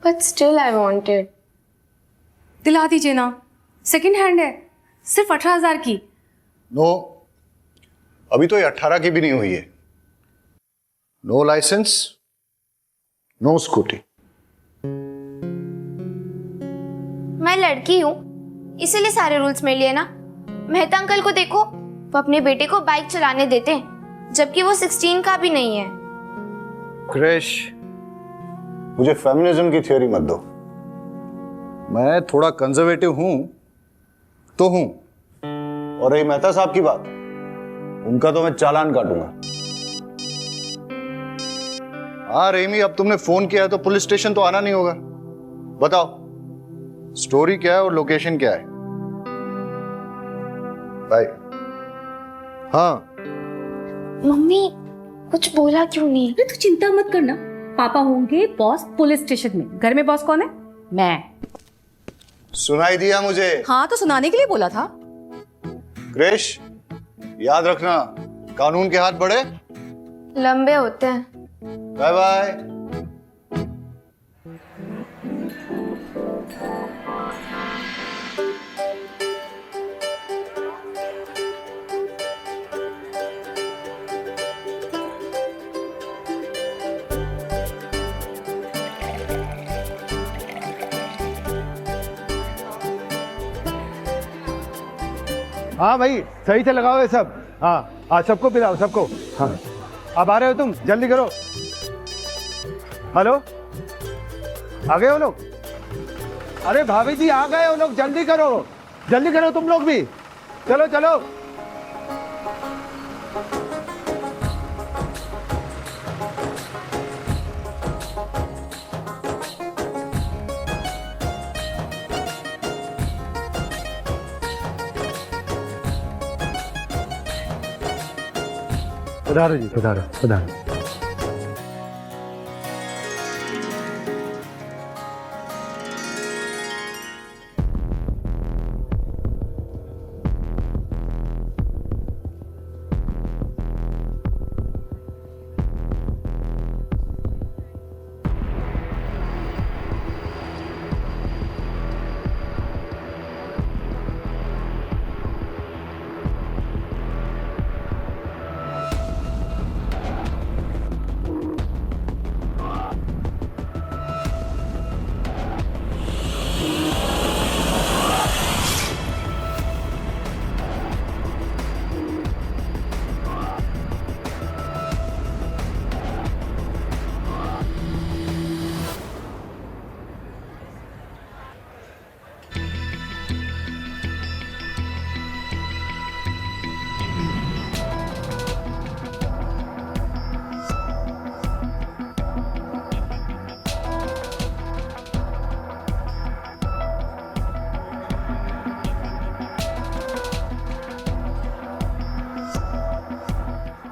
But still I wanted. दिला दीजिए ना, सेकंड हैंड है, सिर्फ 18,000 की। नो, अभी तो ये 18 की भी नहीं हुई है। No license, no scooty. मैं लड़की हूँ, इसीलिए सारे रूल्स मेरे लिए ना। मेहता अंकल को देखो, वो अपने बेटे को बाइक चलाने देते हैं, जबकि वो 16 का भी नहीं है। क्रिश, मुझे फेमिनिज्म की थ्योरी मत दो। मैं थोड़ा कंजर्वेटिव हूं तो हूं, और रही मेहता साहब की बात, उनका तो मैं चालान काटूंगा। हाँ रेमी, अब तुमने फोन किया है तो पुलिस स्टेशन तो आना नहीं होगा। बताओ स्टोरी क्या है और लोकेशन क्या है? बाय। हाँ मम्मी कुछ बोला क्यों नहीं? अरे तू चिंता मत करना, पापा होंगे बॉस पुलिस स्टेशन में। घर में बॉस कौन है? मैं। सुनाई दिया मुझे। हाँ तो सुनाने के लिए बोला था। क्रिश, याद रखना, कानून के हाथ बड़े लंबे होते हैं। Bye bye. हाँ भाई, सही से लगाओ ये सब। हाँ सबको पिलाओ, सबको। हाँ अब आ रहे हो तुम, जल्दी करो। हेलो, आ गए हो लोग? अरे भाभी जी आ गए हो लोग, जल्दी करो तुम लोग भी। चलो चलो। पधारो जी, पधारो।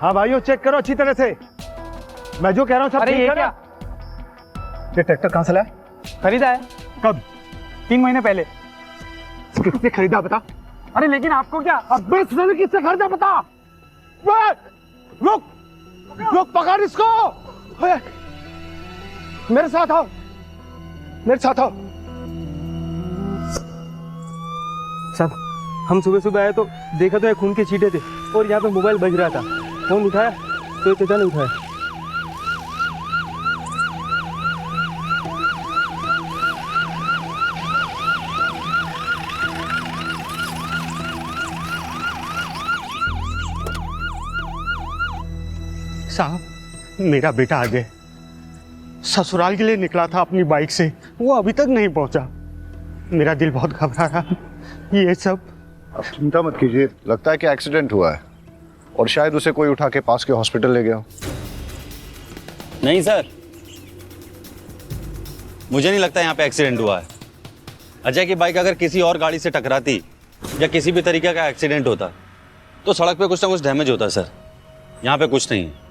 हाँ भाइयों, चेक करो अच्छी तरह से। मैं जो कह रहा हूँ सब ठीक है ना? ये ट्रैक्टर कहाँ से लाया? खरीदा है। कब? 3 महीने पहले। किससे खरीदा बता? अरे लेकिन आपको क्या? अब किससे खरीदा बता? रुक, पकड़ इसको। मेरे साथ आओ। साहब, हम सुबह आए तो देखा तो ये खून के छींटे थे और यहाँ पे मोबाइल बज रहा था। फोन उठाया तो ये चाचा ने उठाया। साहब, मेरा बेटा आ गया। ससुराल के लिए निकला था अपनी बाइक से, वो अभी तक नहीं पहुंचा। मेरा दिल बहुत घबरा रहा। ये सब। अब चिंता मत कीजिए, लगता है कि एक्सीडेंट हुआ है और शायद उसे कोई उठा के पास के हॉस्पिटल ले गया। नहीं सर, मुझे नहीं लगता यहाँ पे एक्सीडेंट हुआ है। अजय की बाइक अगर किसी और गाड़ी से टकराती या किसी भी तरीके का एक्सीडेंट होता तो सड़क पे कुछ ना कुछ डैमेज होता सर। यहाँ पे कुछ नहीं है।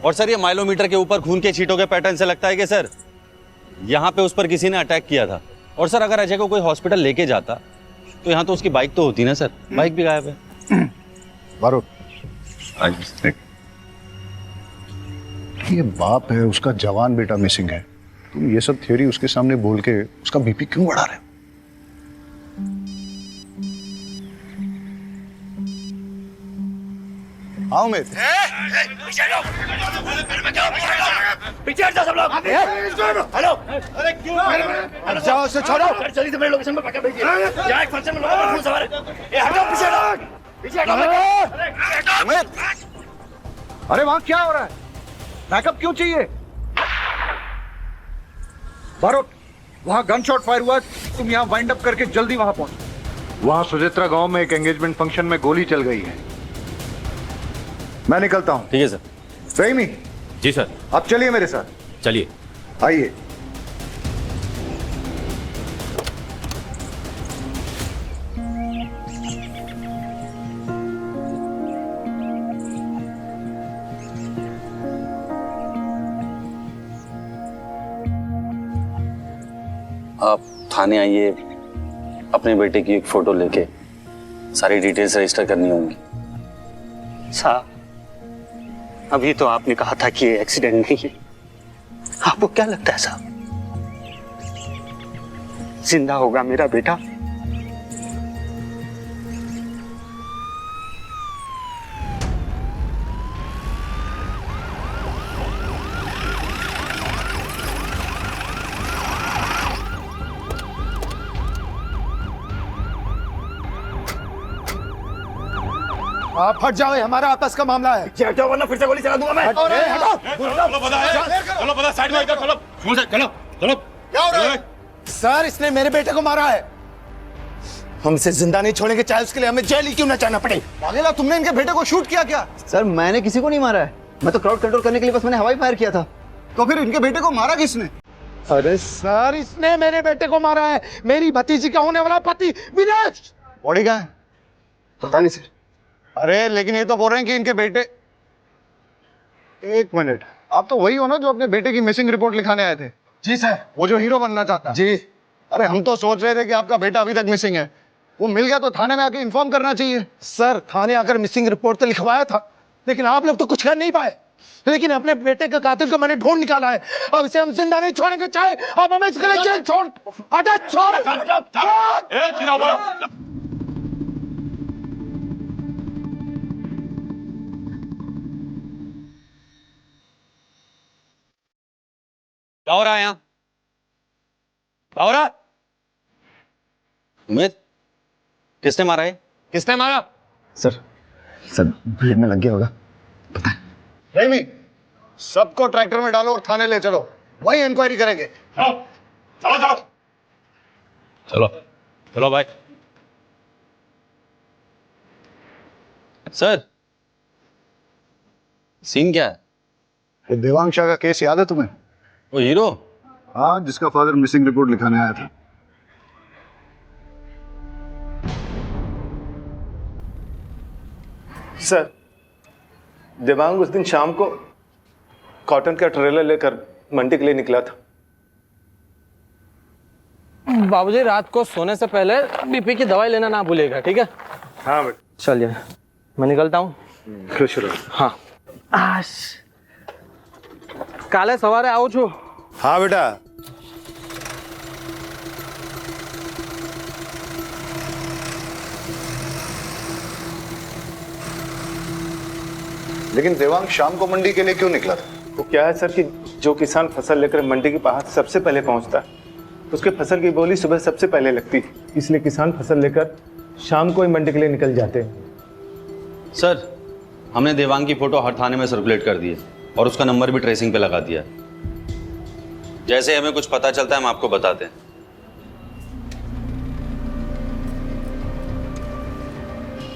और सर, ये माइलोमीटर के ऊपर खून के छींटों के पैटर्न से लगता है कि सर यहाँ पे उस पर किसी ने अटैक किया था। और सर, अगर अजय को कोई हॉस्पिटल लेके जाता तो यहाँ तो उसकी बाइक तो होती ना सर। बाइक भी गायब है। बारूद, ये बाप है, उसका जवान बेटा मिसिंग है। तुम ये सब थ्योरी उसके सामने बोल के उसका बीपी क्यों बढ़ा रहे हो? हाँ उमेद, जाओ उसे छोड़ो। उमेद, अरे वहां क्या हो रहा है? बैकअप क्यों चाहिए? बारो, वहां गन शॉट फायर हुआ, तुम यहाँ वाइंड अप करके जल्दी वहां पहुंचो। वहां सुचित्रा गांव में एक एंगेजमेंट फंक्शन में गोली चल गई है। मैं निकलता हूं। ठीक है सर। रहीमी, जी सर। आप चलिए मेरे साथ। चलिए। आइए। आप थाने आइए, अपने बेटे की एक फोटो लेके सारी डिटेल्स रजिस्टर करनी होंगी। साहब, अभी तो आपने कहा था कि ये एक्सीडेंट नहीं है। आपको क्या लगता है साहब, जिंदा होगा मेरा बेटा? आप हट जाओ, ये हमारा आपस का मामला है। जाओ वरना फिर से गोली चला दूंगा मैं। क्या हो रहा है? सर, इसने मेरे बेटे को मारा है। हम इसे जिंदा नहीं छोड़ेंगे, चाहे उसके लिए हमें जेल ही क्यों न जाना पड़े। वाघेला, तुमने इनके बेटे को शूट किया क्या? सर मैंने किसी को नहीं मारा है, मैं तो क्राउड कंट्रोल करने के लिए बस मैंने हवाई फायर किया था। तो फिर इनके बेटे को मारा किसने? अरे सर, इसने मेरे बेटे को मारा है, मेरी भतीजी का होने वाला पति विनेश। बॉडी कहाँ है? पता नहीं सर। अरे लेकिन ये तो बोल रहे हैं कि इनके बेटे। एक मिनट, आप तो वही हो ना जो अपने बेटे की मिसिंग रिपोर्ट लिखाने आए थे? जी सर। वो जो हीरो बनना चाहता? जी। अरे हम तो सोच रहे थे कि आपका बेटा अभी तक मिसिंग है। वो मिल गया तो थाने में आके इन्फॉर्म करना चाहिए। सर, थाने आकर मिसिंग रिपोर्ट तो लिखवाया था, लेकिन आप लोग तो कुछ कर नहीं पाए। लेकिन अपने बेटे का कातिल को मैंने ढूंढ निकाला है। अब इसे हम जिंदा नहीं छोड़ेंगे, चाहे अब हमें इसके लिए जेल छोड़। हटा, छोड़। क्या हो रहा है यहाँ? क्या हो रहा है? उमेद, किसने मारा है? किसने मारा? सर भीड़ में लग गया होगा। नहीं, सबको ट्रैक्टर में डालो और थाने ले चलो, वही इंक्वायरी करेंगे। चलो चलो भाई। सर, सीन क्या है? ये देवांग शाह का केस याद है तुम्हें? वो हीरो? हाँ, जिसका फादर मिसिंग रिपोर्ट लिखाने आया था। सर, देवांग उस दिन शाम को कॉटन का ट्रेलर लेकर मंडी के लिए निकला था। बाबूजी, रात को सोने से पहले बीपी की दवाई लेना ना भूलिएगा, ठीक है? हाँ बेटा। चलिए, मैं निकलता हूँ। खुश रहो। हाँ। काले सवारे आऊँ छू। हाँ बेटा। लेकिन देवांग शाम को मंडी के लिए क्यों निकला था? वो क्या है सर कि जो किसान फसल लेकर मंडी के बाहर सबसे पहले पहुंचता है, उसके फसल की बोली सुबह सबसे पहले लगती है, इसलिए किसान फसल लेकर शाम को ही मंडी के लिए निकल जाते हैं। सर, हमने देवांग की फोटो हर थाने में सर्कुलेट कर दी है और उसका नंबर भी ट्रेसिंग पे लगा दिया है। जैसे हमें कुछ पता चलता है हम आपको बताते हैं।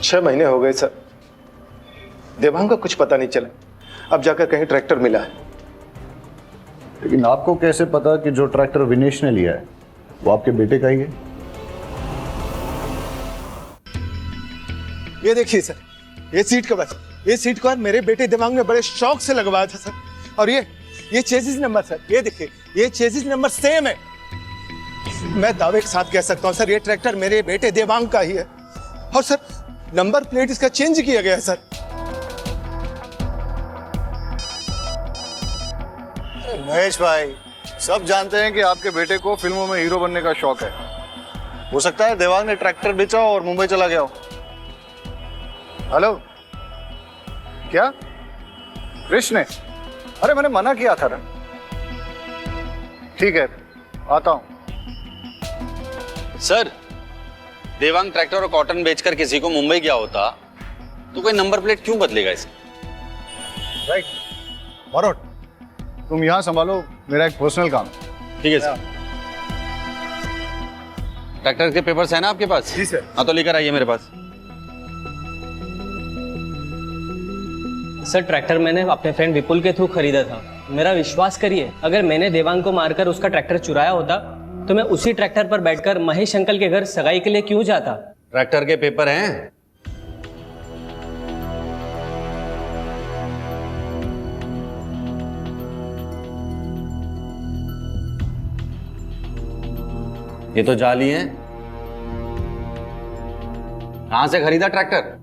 6 महीने हो गए सर, देवांग का कुछ पता नहीं चला। अब जाकर कहीं ट्रैक्टर मिला है। लेकिन आपको कैसे पता कि जो ट्रैक्टर विनेश ने लिया है वो आपके बेटे का ही है? ये देखिए सर, ये सीट कवर, ये सीट कवर मेरे बेटे देवांग ने बड़े शौक से लगवाया था सर। और ये चेसिस नंबर सर, ये देखिए, ये चेसिस नंबर सेम है। मैं दावे के साथ कह सकता हूं सर, ये ट्रैक्टर मेरे बेटे देवांग का ही है। और सर, नंबर प्लेट इसका चेंज किया गया है सर। महेश भाई, सब जानते हैं कि आपके बेटे को फिल्मों में हीरो बनने का शौक है। हो सकता है देवांग ने ट्रैक्टर बेचा और मुंबई चला गया हो। हेलो, क्या कृष्ण ने? अरे मैंने मना किया था ना। ठीक है, आता हूं। सर, देवांग ट्रैक्टर और कॉटन बेचकर किसी को मुंबई गया होता तो कोई नंबर प्लेट क्यों बदलेगा इसे? राइट। बरोट, तुम यहां संभालो, मेरा एक पर्सनल काम। ठीक है सर। ट्रैक्टर के पेपर्स है ना आपके पास? जी सर। हाँ तो लेकर आइए मेरे पास। सर ट्रैक्टर मैंने अपने फ्रेंड विपुल के थ्रू खरीदा था। मेरा विश्वास करिए, अगर मैंने देवांग को मारकर उसका ट्रैक्टर चुराया होता तो मैं उसी ट्रैक्टर पर बैठकर महेश अंकल के घर सगाई के लिए क्यों जाता? ट्रैक्टर के पेपर हैं? ये तो जाली हैं। कहां से खरीदा ट्रैक्टर?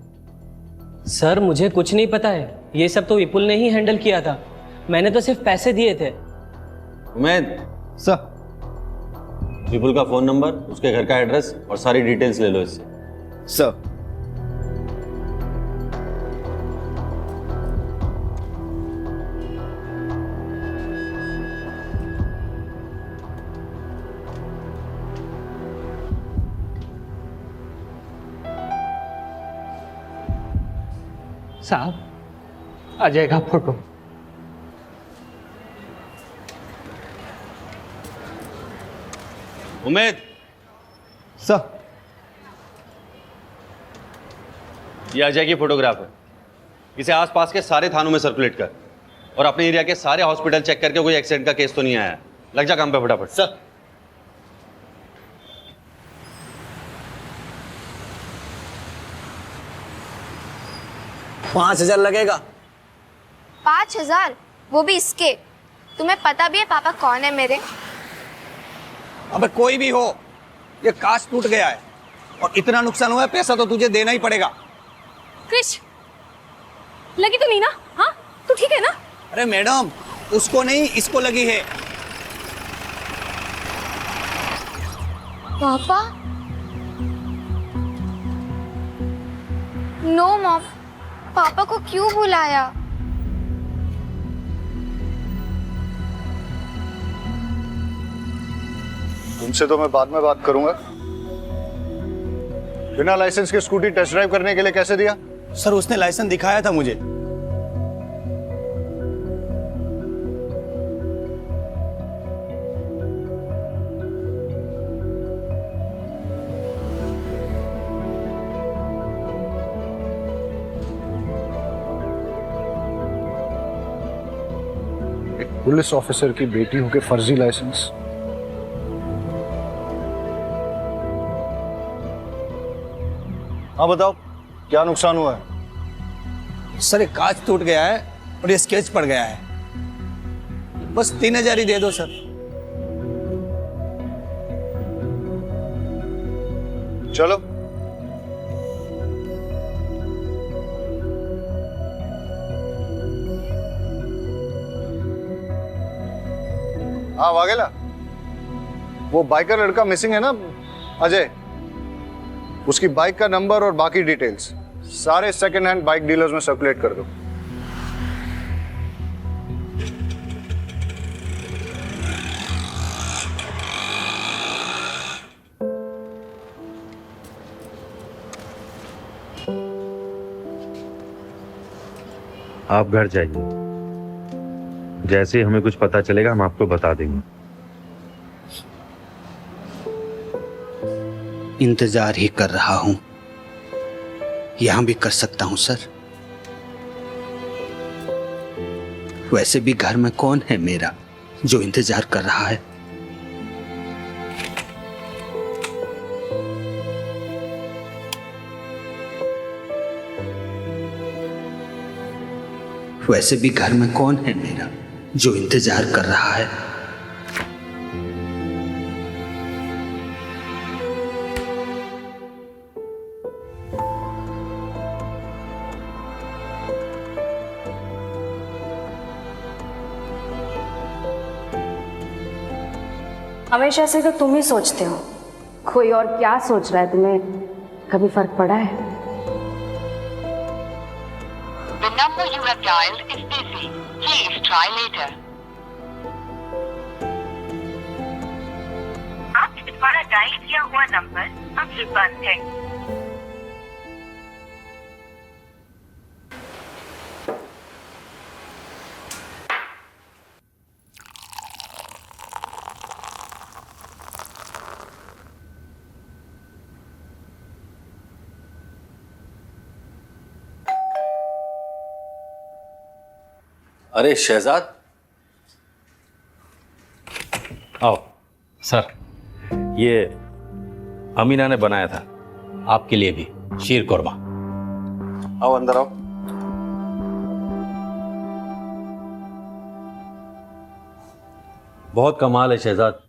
सर मुझे कुछ नहीं पता है, ये सब तो विपुल ने ही हैंडल किया था। मैंने तो सिर्फ पैसे दिए थे। उमेद, सर। विपुल का फोन नंबर, उसके घर का एड्रेस और सारी डिटेल्स ले लो इससे। सर। साहब आ जाएगा फोटो। उमेद, सर। ये अजय की फोटोग्राफ है। इसे आसपास के सारे थानों में सर्कुलेट कर और अपने एरिया के सारे हॉस्पिटल चेक करके कोई एक्सीडेंट का केस तो नहीं आया। लग जा काम पे फटाफट। सर। $5,000 लगेगा। 5,000? वो भी इसके? तुम्हें पता भी है पापा कौन है मेरे? अबे कोई भी हो, ये कांच टूट गया है और इतना नुकसान हुआ है, पैसा तो तुझे देना ही पड़ेगा। क्रिश, लगी तो नहीं ना? हाँ, तू ठीक है ना? अरे मैडम, उसको नहीं, इसको लगी है। पापा? नो मॉम, पापा को क्यों बुलाया? तुमसे तो मैं बाद में बात करूंगा। बिना लाइसेंस के स्कूटी टेस्ट ड्राइव करने के लिए कैसे दिया? सर उसने लाइसेंस दिखाया था मुझे। एक पुलिस ऑफिसर की बेटी होके फर्जी लाइसेंस। हाँ बताओ, क्या नुकसान हुआ है? सर ये कांच टूट गया है और ये स्केच पड़ गया है। बस 3,000 ही दे दो सर। चलो। हाँ वाघेला, वो बाइकर लड़का मिसिंग है ना, अजय। उसकी बाइक का नंबर और बाकी डिटेल्स सारे सेकंड हैंड बाइक डीलर्स में सर्कुलेट कर दो। आप घर जाइए, जैसे ही हमें कुछ पता चलेगा हम आपको बता देंगे। इंतजार ही कर रहा हूं, यहां भी कर सकता हूं सर। वैसे भी घर में कौन है मेरा जो इंतजार कर रहा है? वैसे भी घर में कौन है मेरा जो इंतजार कर रहा है? हमेशा से तो तुम ही सोचते हो, कोई और क्या सोच रहा है तुम्हें कभी फर्क पड़ा है? The number you have dialed is busy. Please try later. आपके द्वारा डायल किया हुआ नंबर अभी बंद है। अरे शहजाद, आओ। सर, ये अमीना ने बनाया था आपके लिए भी, शीर कोरमा। आओ अंदर आओ। बहुत कमाल है शहजाद।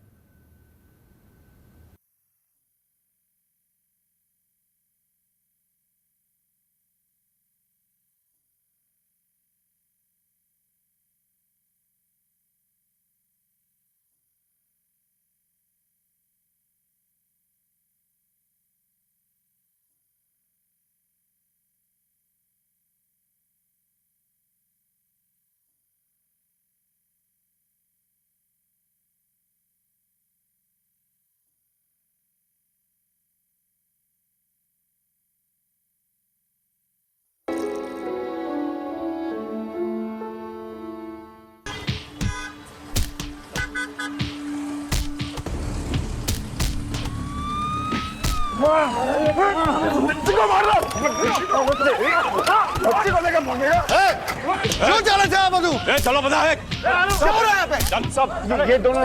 क्यों चला था मधु? चलो बता है। क्यों रहा यहाँ पे? साहब ये दोनों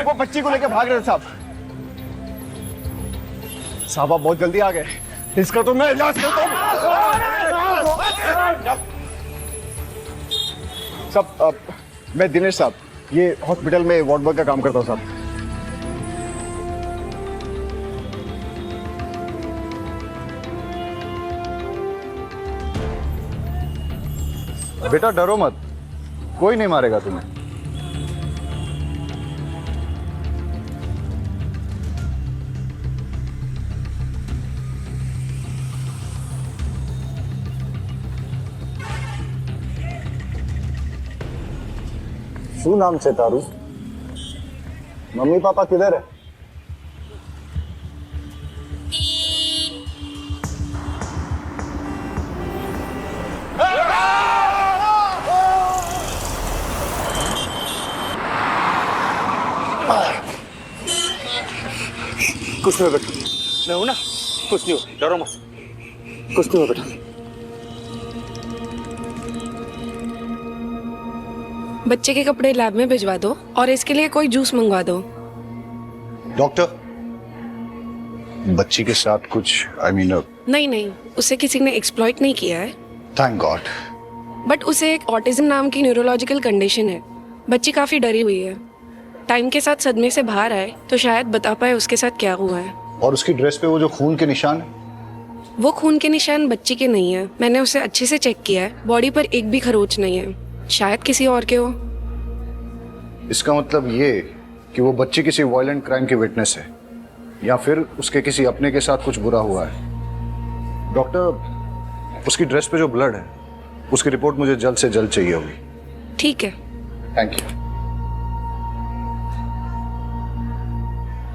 वो बच्ची को लेकर भाग रहे थे साहब। साहब आप बहुत जल्दी आ गए, इसका तो मैं इलाज करता हूँ। साहब मैं दिनेश साहब, ये हॉस्पिटल में वार्ड बॉय का काम करता हूँ साहब। बेटा डरो मत, कोई नहीं मारेगा तुम्हें। શું નામ છે તારું? મમ્મી પાપા કિધર है? कुछ नहीं बेटा, मैं हूं ना, कुछ नहीं हो, डरो मत, कुछ नहीं हो बेटा। बच्चे के कपड़े लैब में भिजवा दो और इसके लिए कोई जूस मंगवा दो। डॉक्टर, बच्ची के साथ कुछ नहीं नहीं, उसे किसी ने एक्सप्लॉइट नहीं किया है। Thank God. बट उसे एक ऑटिज्म नाम की न्यूरोलॉजिकल कंडीशन है। बच्ची काफी डरी हुई है। टाइम के साथ सदमे से बाहर आए तो शायद बता पाए उसके साथ क्या हुआ है। और उसकी ड्रेस पे वो जो खून के निशान है? वो खून के निशान बच्ची के नहीं है। मैंने उसे अच्छे से चेक किया है, बॉडी पर एक भी खरोच नहीं है। शायद किसी और के हो। इसका मतलब ये कि वो बच्ची किसी वायलेंट क्राइम की विटनेस है, या फिर उसके किसी अपने के साथ कुछ बुरा हुआ है। डॉक्टर, उसकी ड्रेस पे जो ब्लड है उसकी रिपोर्ट मुझे जल्द से जल्द चाहिए होगी। ठीक है। Thank you.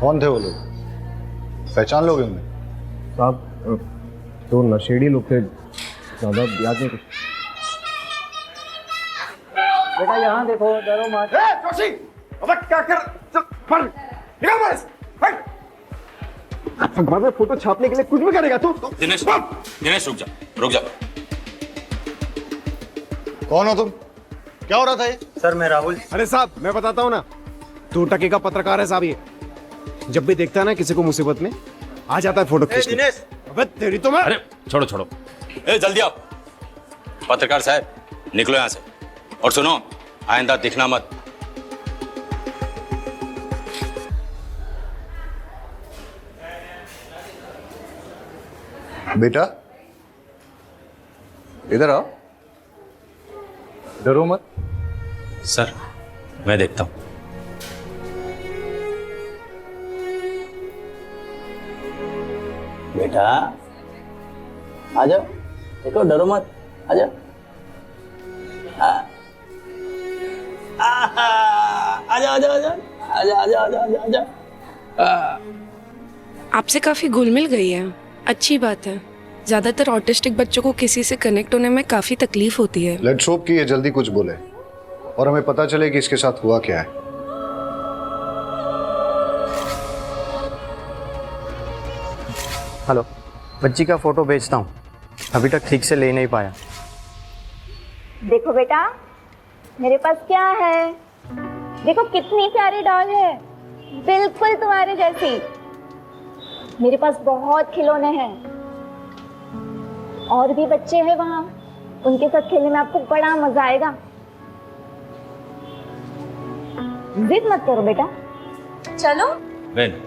कौन थे वो लोग? पहचान लोगे उन्हें? साहब तो नशेड़ी लोग थे, ज्यादा याद नहीं कुछ। बेटा यहाँ देखो, डरो मत। जोशी, अबे क्या कर? फड़, निकल बस, फड़। अखबार में फोटो छापने के लिए कुछ भी करेगा तू? दिनेश, दिनेश रुक जा, रुक जा। कौन हो तुम? क्या हो रहा था ये? सर मैं राहुल। अरे साहब मैं बताता हूँ ना, 2 टके का पत्रकार है साहब। ये जब भी देखता है ना किसी को मुसीबत में, आ जाता है फोटो खींचने। दिनेश, अबे तेरी तो मैं। अरे छोड़ो छोड़ो, ए जल्दी आओ। पत्रकार साहब निकलो यहाँ से, और सुनो आइंदा दिखना मत। बेटा इधर आओ, डरो मत। सर मैं देखता हूँ। बेटा आ जाओ, देखो डरो मत, आ जाओ। आ जाओ आ जाओ आ जाओ आ जाओ आ जाओ आ जाओ आ जाओ। आपसे काफ़ी घुल मिल गई है, अच्छी बात है। ज़्यादातर ऑटिस्टिक बच्चों को किसी से कनेक्ट होने में काफ़ी तकलीफ होती है। लेट्स होप कि ये जल्दी कुछ बोले और हमें पता चले कि इसके साथ हुआ क्या है। हेलो, बच्ची का फोटो भेजता हूँ, अभी तक ठीक से ले नहीं पाया। देखो बेटा, मेरे पास क्या है, देखो कितनी प्यारी डॉल है, बिल्कुल तुम्हारे जैसी। मेरे पास बहुत खिलौने हैं, और भी बच्चे हैं वहाँ, उनके साथ खेलने में आपको बड़ा मजा आएगा। जिद मत करो बेटा, चलो। बहन,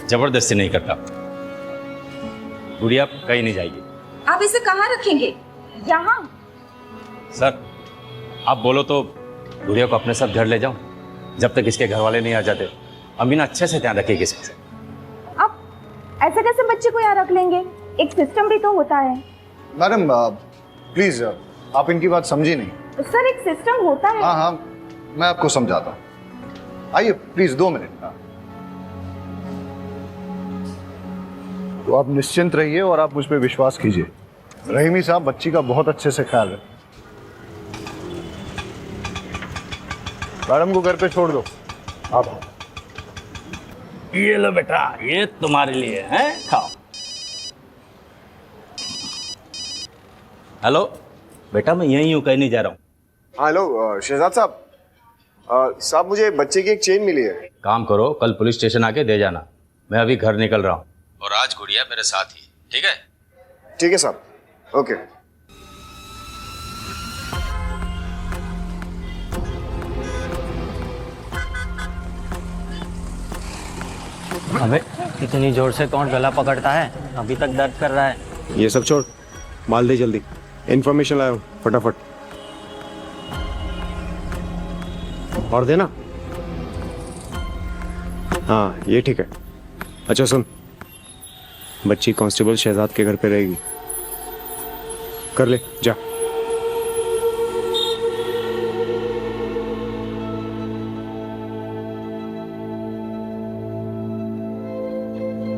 जबरदस्ती नहीं करता, गुड़िया कहीं नहीं जाएगी। आप इसे कहाँ रखेंगे? यहाँ। सर, आप बोलो तो गुड़िया को अपने साथ घर ले जाऊं, जब तक इसके घर वाले नहीं आ जाते। अमीना अच्छे से ध्यान रखेगी इससे। अब ऐसे कैसे बच्चे को यहाँ रख लेंगे? एक सिस्टम भी तो होता है। मैडम प्लीज, आप इनकी बात समझी नहीं। सर, एक सिस्टम होता है। हाँ हाँ, मैं आपको समझाता हूँ। आइए प्लीज, 2 मिनट। तो आप निश्चिंत रहिए और आप मुझ पर विश्वास कीजिए। रहीमी साहब बच्ची का बहुत अच्छे से ख्याल रखें। मैडम को घर पे छोड़ दो। आप ये लो बेटा, ये तुम्हारे लिए है, खाओ। हेलो बेटा, मैं यहीं हूँ, कहीं नहीं जा रहा हूँ। हेलो शहजाद साहब, साहब मुझे बच्चे की एक चेन मिली है। काम करो, कल पुलिस स्टेशन आके दे जाना। मैं अभी घर निकल रहा हूँ और आज गुड़िया मेरे साथ ही, ठीक है? ठीक है साहब, ओके। अबे इतनी जोर से कौन गला पकड़ता है, अभी तक दर्द कर रहा है। ये सब छोड़, माल दे जल्दी। इन्फॉर्मेशन लाया हूँ, फटाफट। और देना। हाँ ये ठीक है। अच्छा सुन, बच्ची कांस्टेबल शहजाद के घर पे रहेगी। कर ले, जा।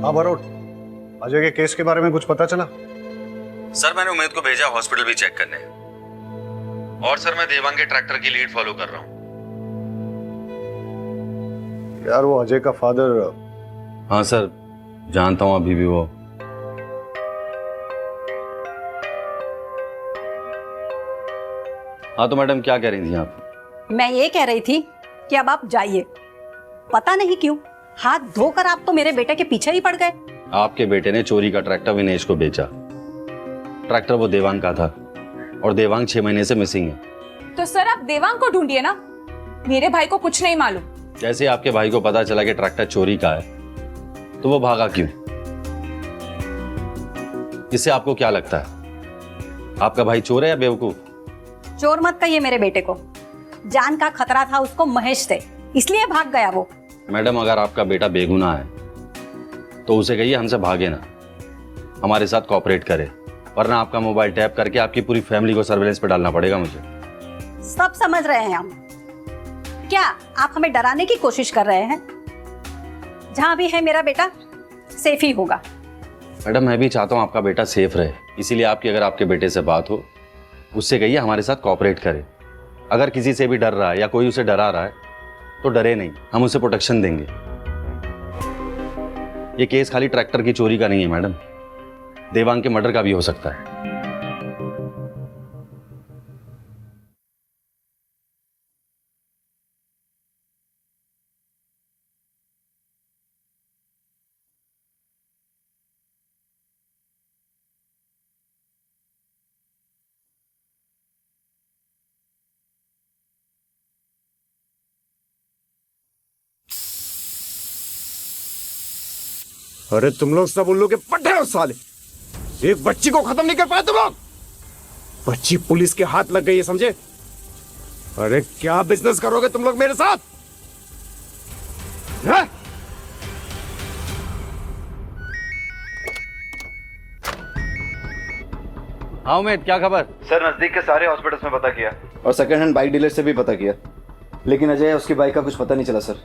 हाँ बरोड, अजय के केस के बारे में कुछ पता चला? सर, मैंने उमेद को भेजा हॉस्पिटल भी चेक करने, और सर मैं देवांग के ट्रैक्टर की लीड फॉलो कर रहा हूँ। यार वो अजय का फादर। हाँ सर, जानता हूँ अभी भी वो। हाँ तो मैडम क्या कह रही थी आप? मैं ये कह रही थी कि अब आप जाइए। पता नहीं क्यों हाथ धोकर आप तो मेरे बेटे के पीछे ही पड़ गए। आपके बेटे ने चोरी का ट्रैक्टर विनेश को बेचा। ट्रैक्टर वो देवांग का था और देवांग 6 महीने से मिसिंग है। तो सर आप देवांग को ढूंढिए ना, मेरे भाई को कुछ नहीं मालूम। जैसे आपके भाई को पता चला कि ट्रैक्टर चोरी का है तो वो भागा क्यों? इससे आपको क्या लगता है, आपका भाई चोर है या बेवकूफ? चोर मत कहिए मेरे बेटे को, जान का खतरा था उसको महेश से, इसलिए भाग गया वो। मैडम अगर आपका बेटा बेगुनाह है तो उसे कहिए हमसे भागे ना, हमारे साथ कोऑपरेट करे, वरना आपका मोबाइल टैप करके आपकी पूरी फैमिली को सर्विलेंस पे डालना पड़ेगा मुझे। सब समझ रहे हैं हम। क्या आप हमें डराने की कोशिश कर रहे हैं? जहां भी है मेरा बेटा सेफ ही होगा। मैडम मैं भी चाहता हूँ आपका बेटा सेफ रहे, इसीलिए आपकी अगर आपके बेटे से बात हो उससे कहिए हमारे साथ कोऑपरेट करे। अगर किसी से भी डर रहा है या कोई उसे डरा रहा है तो डरे नहीं, हम उसे प्रोटेक्शन देंगे। ये केस खाली ट्रैक्टर की चोरी का नहीं है मैडम, देवांग के मर्डर का भी हो सकता है। अरे तुम लोग सब उल्लू के पट्टे हो साले, एक बच्ची को खत्म नहीं कर पाए तुम लोग। बच्ची पुलिस के हाथ लग गई है, समझे? अरे क्या बिजनेस करोगे तुम लोग मेरे साथ? है? हाँ उमेद, क्या खबर? सर नजदीक के सारे हॉस्पिटल्स में पता किया और सेकंड हैंड बाइक डीलर से भी पता किया, लेकिन अजय उसकी बाइक का कुछ पता नहीं चला sir.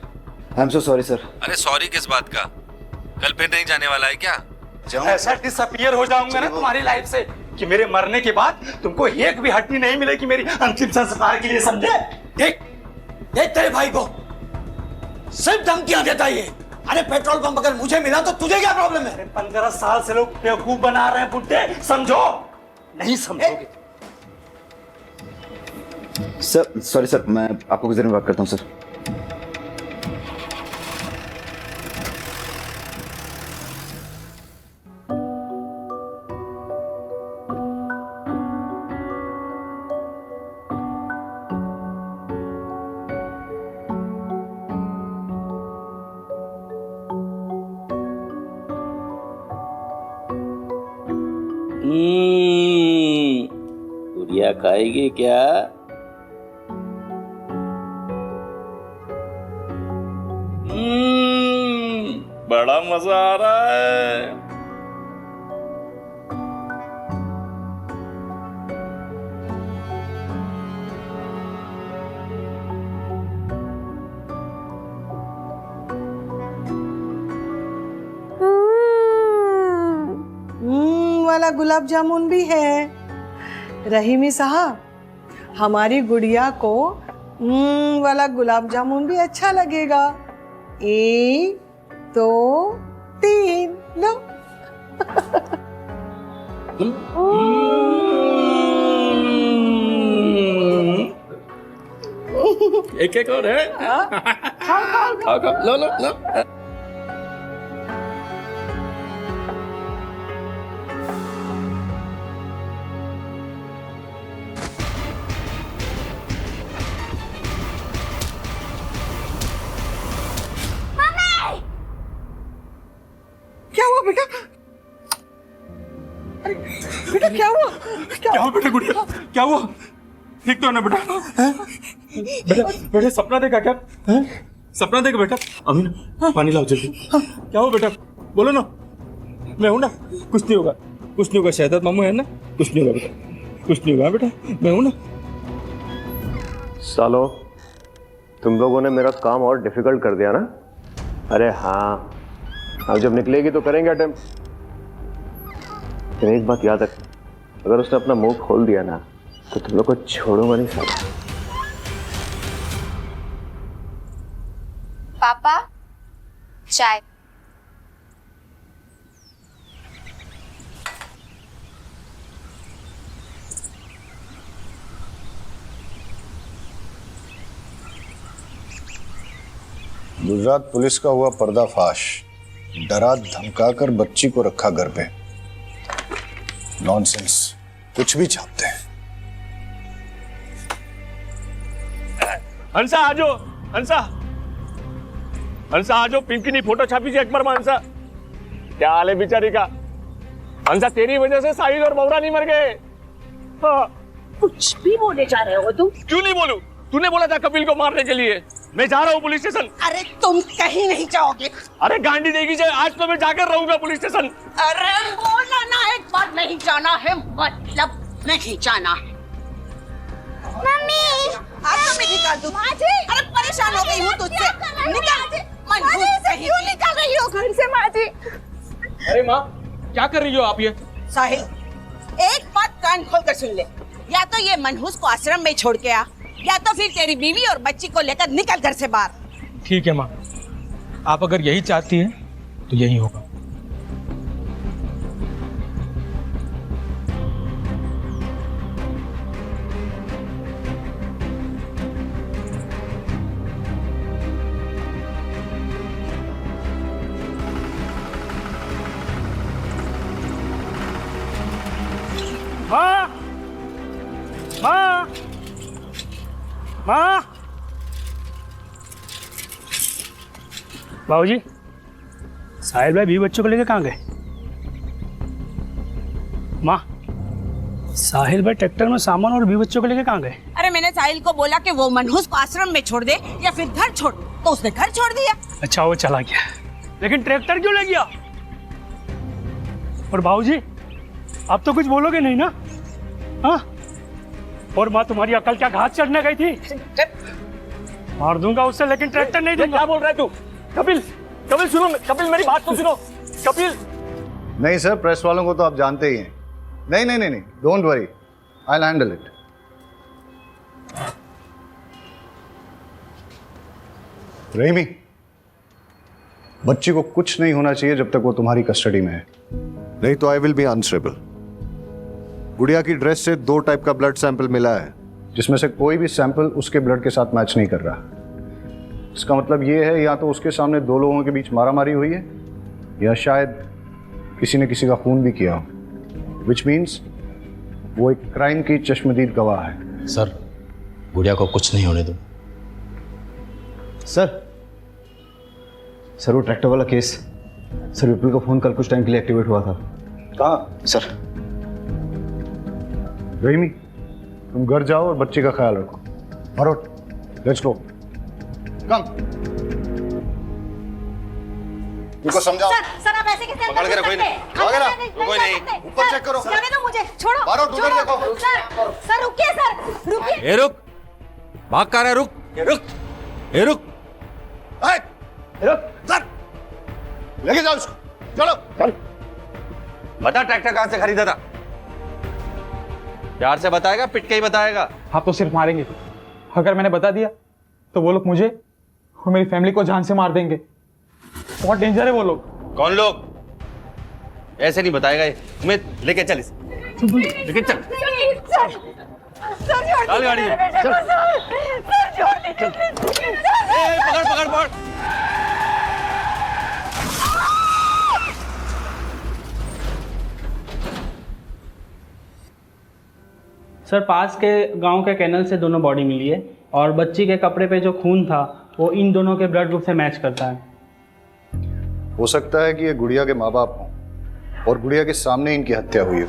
I am so sorry sir. अरे सॉरी किस बात का? कल फिर नहीं जाने वाला है क्या? ऐसा डिसअपियर हो जाऊंगा ना तुम्हारी लाइफ से कि मेरे मरने के बाद तुमको एक भी हड्डी नहीं मिलेगी मेरी अंतिम संस्कार के लिए, समझे? देख देख तेरे भाई को सिर्फ धमकियां देता ये। अरे पेट्रोल पंप अगर मुझे मिला तो तुझे क्या प्रॉब्लम है? 15 साल से लोग बेवकूफ बना रहे हैं बुड्ढे, समझो? नहीं समझोगे। सर सॉरी सर, मैं आपको गुजर में बात करता हूँ सर। गुड़िया खाएगी क्या? बड़ा मजा आ रहा है। वाला गुलाब जामुन भी है। रहीमी साहब, हमारी गुड़िया को वाला गुलाब जामुन भी अच्छा लगेगा। 1 2 3 लो। एक एक और है। खाओ खाओ, लो लो लो। क्या हुआ बेटा? अरे बेटा क्या हुआ? क्या हुआ बेटा? गुड़िया क्या हुआ? ठीक तो है ना बेटा? बेटा बेटा सपना देखा क्या? सपना देखा बेटा? अमीन पानी लाओ जल्दी। क्या हुआ बेटा? बोलो ना, मैं हूं ना, कुछ नहीं होगा, कुछ नहीं होगा। शहजाद मामू है ना, कुछ नहीं होगा बेटा, कुछ नहीं होगा बेटा, मैं हूं ना। सालो, तुम लोगों ने मेरा काम और डिफिकल्ट कर दिया ना? अरे हाँ, अब जब निकलेगी तो करेंगे अटेम्प्ट। लेकिन एक बात याद रख, अगर उसने अपना मुंह खोल दिया ना तो तुम लोग को छोड़ूंगा नहीं साला। पापा चाय। गुजरात पुलिस का हुआ पर्दाफाश। डरा धमकाकर बच्ची को रखा घर पे। नॉनसेंस, कुछ भी छापते हैं। हंसा आजो, हंसा हंसा आजो, पिंकी फोटो छापी थी अकबर में। हंसा क्या हाल है बेचारी का? हंसा तेरी वजह से साहिल और मौरा नहीं मर गए। हाँ। कुछ भी बोले जा रहे हो तुम? क्यों नहीं बोलूं? तूने बोला था कपिल को मारने के लिए। मैं जा रहा हूँ पुलिस स्टेशन। अरे तुम कहीं नहीं जाओगे। अरे गांडी देगी जाए, आज तो मैं जाकर रहूंगा पुलिस स्टेशन। अरे बोला ना, एक बार नहीं जाना है मतलब नहीं जाना है। मम्मी आज तो मैं निकाल दूं। अरे परेशान हो गई हूँ तुझसे। निकाल। क्यों निकाल रही हो घर से माँ जी? अरे माँ, क्या कर रही हो आप ये? साहिल, एक बात कान खोल कर सुन ले। या तो ये मनहूस को आश्रम में छोड़ के आ, या तो फिर तेरी बीवी और बच्ची को लेकर निकल घर से बाहर। ठीक है माँ, आप अगर यही चाहती हैं तो यही होगा। माँ, माँ, माँ, बाबूजी, साहिल भाई 20 बच्चों को लेकर कहाँ गए? माँ, साहिल भाई ट्रैक्टर में सामान और 20 बच्चों को लेकर कहाँ गए? अरे मैंने साहिल को बोला कि वो मनहूस को आश्रम में छोड़ दे या फिर घर छोड़, तो उसने घर छोड़ दिया। अच्छा वो चला गया, लेकिन ट्रैक्टर क्यों ले गया? और बाबूजी, आप तो कुछ बोलोगे नहीं ना? हाँ? और माँ तुम्हारी अकल क्या घास चढ़ने गई थी? मार दूंगा उससे, लेकिन ट्रैक्टर नहीं दूंगा। क्या बोल रहा है तू? कपिल, कपिल सुनो, कपिल मेरी बात तो सुनो। कपिल नहीं सर, प्रेस वालों को तो आप जानते ही हैं। नहीं नहीं नहीं नहीं, don't worry, I will handle it. Rahimi, बच्ची को कुछ नहीं होना चाहिए जब तक वो तुम्हारी कस्टडी में है, नहीं तो आई विल बी आंसरेबल। गुड़िया की ड्रेस से 2 टाइप का ब्लड सैंपल मिला है, जिसमें से कोई भी सैंपल उसके ब्लड के साथ मैच नहीं कर रहा। इसका मतलब ये है या तो उसके सामने 2 लोगों के बीच मारामारी हुई है, या शायद किसी ने किसी का खून भी किया हो, विच मीन्स वो एक क्राइम की चश्मदीद गवाह है। सर, गुड़िया को कुछ नहीं होने दो। सर वो ट्रैक्टर वाला केस, सर विपुल का फोन कल कुछ टाइम के लिए एक्टिवेट हुआ था। कहाँ? सर रहीमी, तुम घर जाओ और बच्चे का ख्याल रखो। भरोट, लेट्स गो, कम। इनको समझाओ। सर आप ऐसे कैसे पकड़ के रखो इन्हें। कोई नहीं, ऊपर चेक करो। जाने दो मुझे, छोड़ो। भरोट, उधर देखो। सर रुकिए, सर रुकिए। ए रुक, भाग कर रहा है, रुक, रुक, ए रुक, रुक, सर लेके जाओ इसको, चलो चल। बता ट्रैक्टर कहां से खरीदा था? प्यार से बताएगा, पिट के ही बताएगा? आप तो सिर्फ मारेंगे। अगर मैंने बता दिया तो वो लोग मुझे और मेरी फैमिली को जान से मार देंगे। बहुत डेंजर है वो लोग। कौन लोग? ऐसे नहीं बताएगा ये। उमेद, लेके चल इसे, लेके चल। चल गाड़ी में, चल। पकड़ पकड़ पकड़। सर पास के गांव के कैनल से दोनों बॉडी मिली है और बच्ची के कपड़े पे जो खून था वो इन दोनों के ब्लड ग्रुप से मैच करता है। हो सकता है कि ये गुड़िया के माँ बाप हों और गुड़िया के सामने इनकी हत्या हुई हो।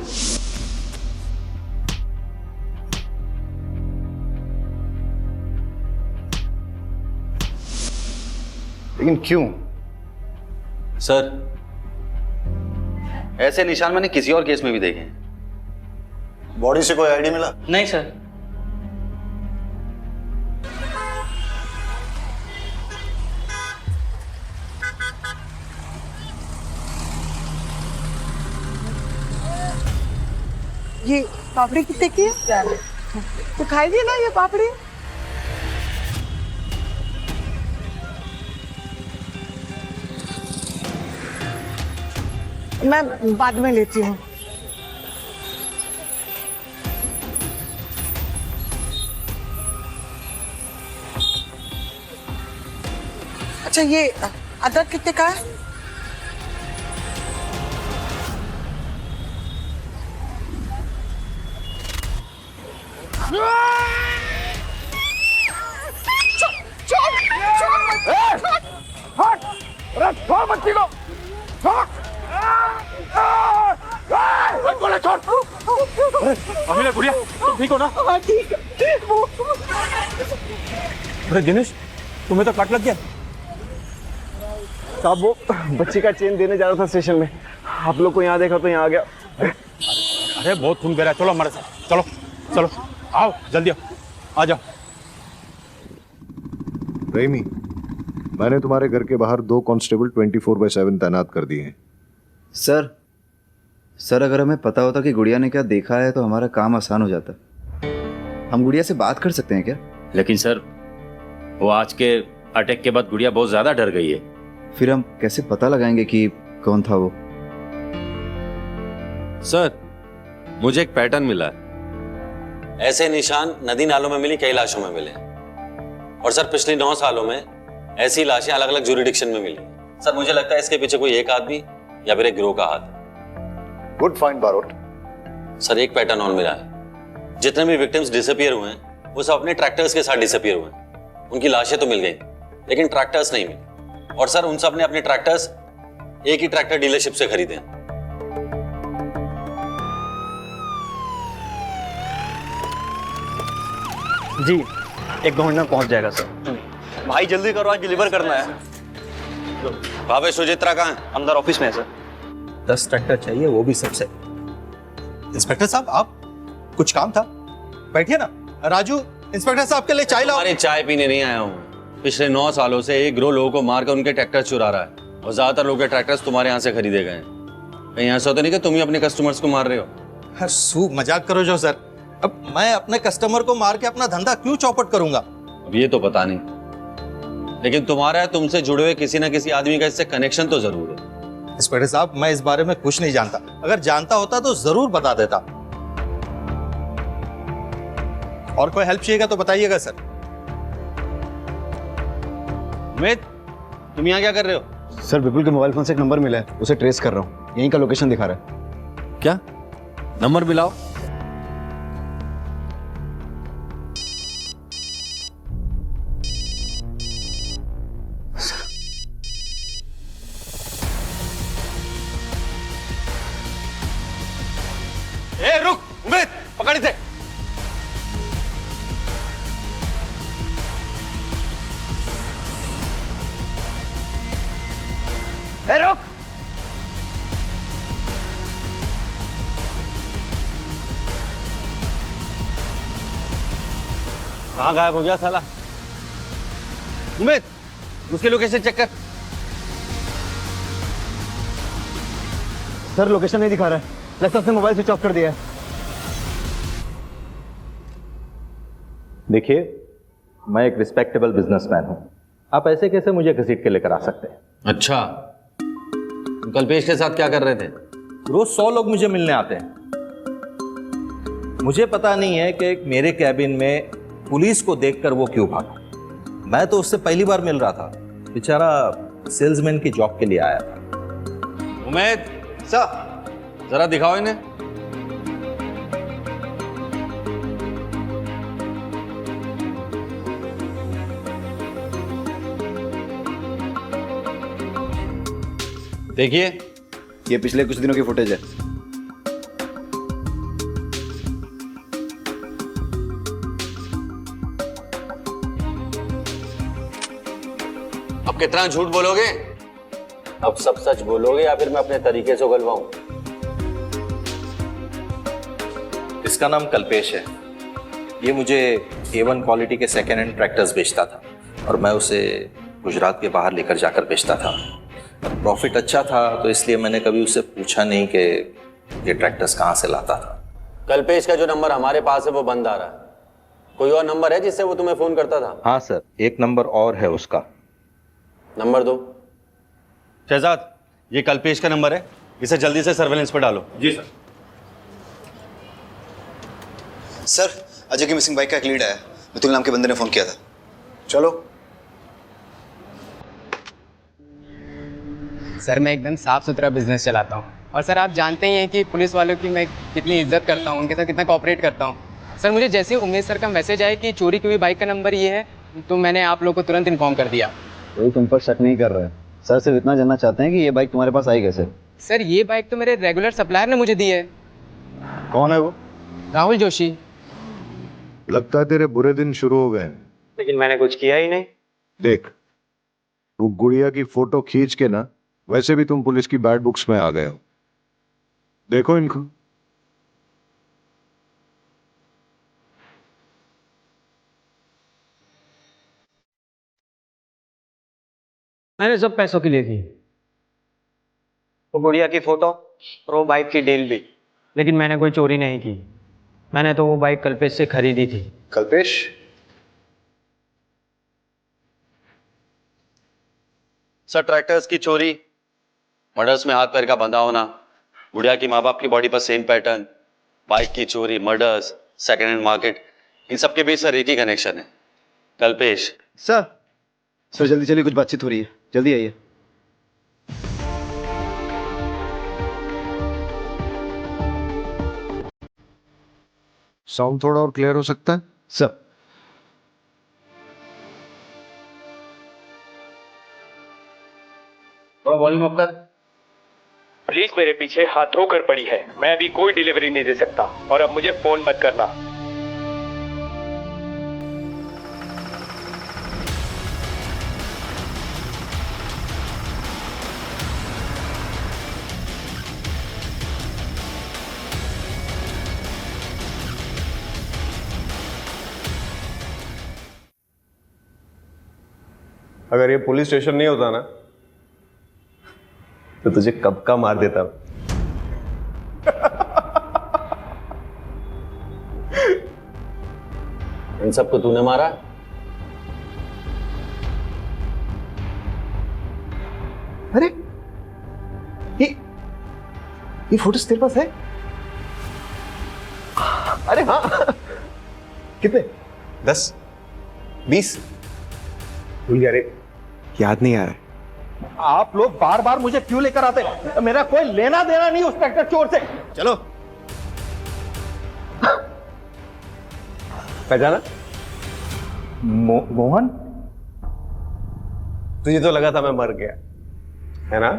लेकिन क्यों? सर, ऐसे निशान मैंने किसी और केस में भी देखे हैं। बॉडी से कोई आईडिया मिला? नहीं सर। ये पापड़ी कितने की है? तो खाइए ना ये पापड़ी। मैं बाद में लेती हूँ। अच्छा ये अदरक कितने का है? छोड़ बच्ची को, छोड़। छोड़। अमीना, गुड़िया, तुम ठीक हो ना? ठीक। अरे दिनेश, तुम्हें तो कट लग गया। साहब वो बच्ची का चेन देने जा रहा था स्टेशन में, आप लोग को यहाँ देखा तो यहाँ आ गया। अरे बहुत खून बह रहा है, चलो हमारे साथ, चलो चलो, आओ जल्दी आओ, आ जाओ। रहीमी, मैंने तुम्हारे घर के बाहर 2 कांस्टेबल 24/7 तैनात कर दिए हैं। सर अगर हमें पता होता कि गुड़िया ने क्या देखा है तो हमारा काम आसान हो जाता। हम गुड़िया से बात कर सकते हैं क्या? लेकिन सर, वो आज के अटैक के बाद गुड़िया बहुत ज्यादा डर गई है। फिर हम कैसे पता लगाएंगे कि कौन था वो? सर, मुझे एक पैटर्न मिला है। ऐसे निशान नदी नालों में मिली कई लाशों में मिले, और सर पिछले 9 सालों में ऐसी लाशें अलग अलग ज्यूरिडिक्शन में मिली। सर मुझे लगता है इसके पीछे कोई एक आदमी या फिर एक गिरोह का हाथ है। Good find Barot. सर एक पैटर्न और मिला है, जितने भी विक्टिम्स डिसअपियर हुए हैं वो सब अपने ट्रैक्टर्स के साथ डिसअपियर हुए हैं। उनकी लाशें तो मिल गई लेकिन ट्रैक्टर्स नहीं मिले, और सर उन सब ने अपने ट्रैक्टर्स एक ही ट्रैक्टर डीलरशिप से खरीदे हैं। जी 1-2 मिनट में पहुंच जाएगा सर। भाई जल्दी करो, आज डिलीवर करना है। भावे सुचित्रा कहाँ है? अंदर ऑफिस में है सर। 10 ट्रैक्टर चाहिए, वो भी सबसे। इंस्पेक्टर साहब, आप कुछ काम था? बैठिए ना। राजू, इंस्पेक्टर साहब के लिए चाय लाओ। अरे चाय पीने नहीं आया हूँ। पिछले 9 सालों से एक ग्रोह लोगों को मारकर उनके ट्रैक्टर चुरा रहा है और ज्यादातर लोगों के ट्रैक्टर्स तुम्हारे यहाँ से खरीदे गए हैं। कहीं ऐसा तो नहीं कि तुम ही अपने कस्टमर्स को मार रहे हो? सू मजाक करो जो सर। अब मैं अपने कस्टमर को मार के अपना धंधा क्यों चौपट करूंगा? अब ये तो पता नहीं, लेकिन तुम्हारा तुमसे जुड़े हुए किसी ना किसी आदमी का इससे कनेक्शन तो जरूर है। इंस्पेक्टर साहब, मैं इस बारे में कुछ नहीं जानता। अगर जानता होता तो जरूर बता देता। और कोई हेल्प चाहिएगा तो बताइएगा सर। उमेद, तुम यहाँ क्या कर रहे हो? सर विपुल के मोबाइल फोन से एक नंबर मिला है, उसे ट्रेस कर रहा हूँ। यहीं का लोकेशन दिखा रहा है। क्या नंबर मिलाओ? ए रुक, उमेद पकड़ इसे। ए रुक। कहाँ गायब हो गया साला? उमेद, उसके लोकेशन चेक कर। सर लोकेशन नहीं दिखा रहा है, लगता है उसने मोबाइल स्विच ऑफ कर दिया है। देखिए, मैं एक रिस्पेक्टेबल बिजनेसमैन हूं। आप ऐसे कैसे मुझे घसीट के लेकर आ सकते हैं? अच्छा, तुम कल्पेश के साथ क्या कर रहे थे? रोज 100 लोग मुझे मिलने आते हैं। मुझे पता नहीं है कि मेरे कैबिन में पुलिस को देखकर वो क्यों भागा। मैं तो उससे पहली बार मिल रहा था। बेचारा सेल्समैन की जॉब के लिए आया था। उमेद सर, जरा दिखाओ इन्हें। देखिए, ये पिछले कुछ दिनों की फुटेज है। अब कितना झूठ बोलोगे? अब सब सच बोलोगे या फिर मैं अपने तरीके से उगलवाऊं? इसका नाम कल्पेश है। ये मुझे A1 क्वालिटी के सेकेंड हैंड ट्रैक्टर्स बेचता था और मैं उसे गुजरात के बाहर लेकर जाकर बेचता था। प्रॉफिट अच्छा था तो इसलिए मैंने कभी उससे पूछा नहीं कि ये ट्रैक्टर्स कहाँ से लाता था। कल्पेश का जो नंबर हमारे पास है वो बंद आ रहा है। कोई और नंबर है जिससे वो तुम्हें फोन करता था? हाँ सर, एक नंबर और है उसका। नंबर दो। शहजाद, ये कल्पेश का नंबर है, इसे जल्दी से सर्वेलेंस पर डालो। जी सर। सर, अजय की मिसिंग बाइक का एक लीड आया। मितुल नाम के बंदे ने फोन किया था। चलो। सर, मैं एकदम साफ सुथरा बिजनेस चलाता हूँ और सर आप जानते ही हैं कि पुलिस वालों की मैं कितनी इज्जत करता हूँ, उनके साथ कितना कोऑपरेट करता हूँ। सर मुझे जैसे ही उमेश सर का मैसेज आया कि चोरी की हुई बाइक का नंबर ये है तो मैंने आप लोग को तुरंत इन्फॉर्म कर दिया। कोई तुम पर शक नहीं कर रहा है। सर सिर्फ इतना जानना चाहते हैं कि ये बाइक तुम्हारे पास आई कैसे? सर ये बाइक तो मेरे रेगुलर सप्लायर ने मुझे दी है। कौन है वो? राहुल जोशी। लगता है तेरे बुरे दिन शुरू हो गए। लेकिन मैंने कुछ किया ही नहीं। देख, तू गुड़िया की फोटो खींच के ना, वैसे भी तुम पुलिस की बैड बुक्स में आ गए हो। देखो इनको। मैंने सब पैसों के लिए थी, वो गुड़िया की फोटो और वो बाइक की डील भी। लेकिन मैंने कोई चोरी नहीं की। मैंने तो वो बाइक कल्पेश से खरीदी थी। कल्पेश? सर, ट्रैक्टर्स की चोरी, मर्डर्स में हाथ पैर का बंधा होना, गुड़िया की माँ बाप की बॉडी पर सेम पैटर्न, बाइक की चोरी, मर्डर्स, सेकेंड हैंड मार्केट, इन सब के बीच सर एक ही कनेक्शन है, कल्पेश। सर जल्दी चलिए, कुछ बातचीत हो रही है, जल्दी आइए। साउंड थोड़ा और क्लियर हो सकता है सर? थोड़ा वॉल्यूम अप कर। पुलिस मेरे पीछे हाथ धोकर पड़ी है। मैं अभी कोई डिलीवरी नहीं दे सकता और अब मुझे फोन मत करना। अगर ये पुलिस स्टेशन नहीं होता ना तो तुझे कब का मार देता। इन सबको तूने मारा? अरे ये फोटोज तेरे पास है? अरे हाँ। कितने? 10 20? भूल गया रे, याद नहीं आ रहा। आप लोग बार बार मुझे क्यों लेकर आते? मेरा कोई लेना देना नहीं उस ट्रैक्टर चोर से। चलो। पहचाना? मोहन? तुझे तो लगा था मैं मर गया, है ना?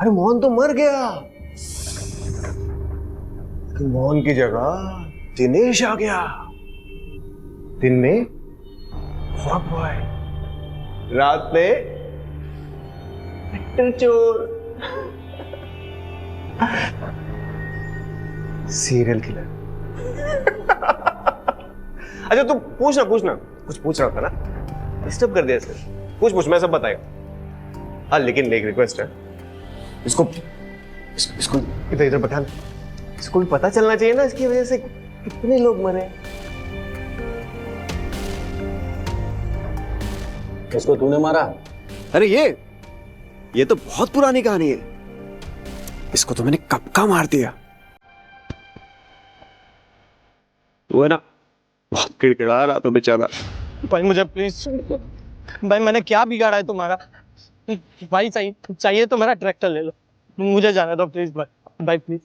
अरे मोहन तो मर गया, लेकिन मोहन की जगह दिनेश आ गया। दिन में फॉग बॉय, रात में ट्रैक्टर चोर, सीरियल किलर। अच्छा तू पूछना कुछ पूछ रहा था ना, डिस्टर्ब कर दिया सर। पूछ मैं सब बताएगा। हाँ लेकिन एक रिक्वेस्ट है, इसको इधर बता, इसको भी पता चलना चाहिए ना इसकी वजह से कितने लोग मरे। इसको तूने मारा? अरे ये तो बहुत पुरानी कहानी है, इसको तो मैंने कब का मार दिया। वो है ना बहुत किड़किड़ा रहा था बेचारा। भाई मुझे प्लीज, भाई मैंने क्या बिगाड़ा है तुम्हारा? भाई चाहिए तो मेरा ट्रैक्टर ले लो, मुझे जाने दो प्लीज भाई प्लीज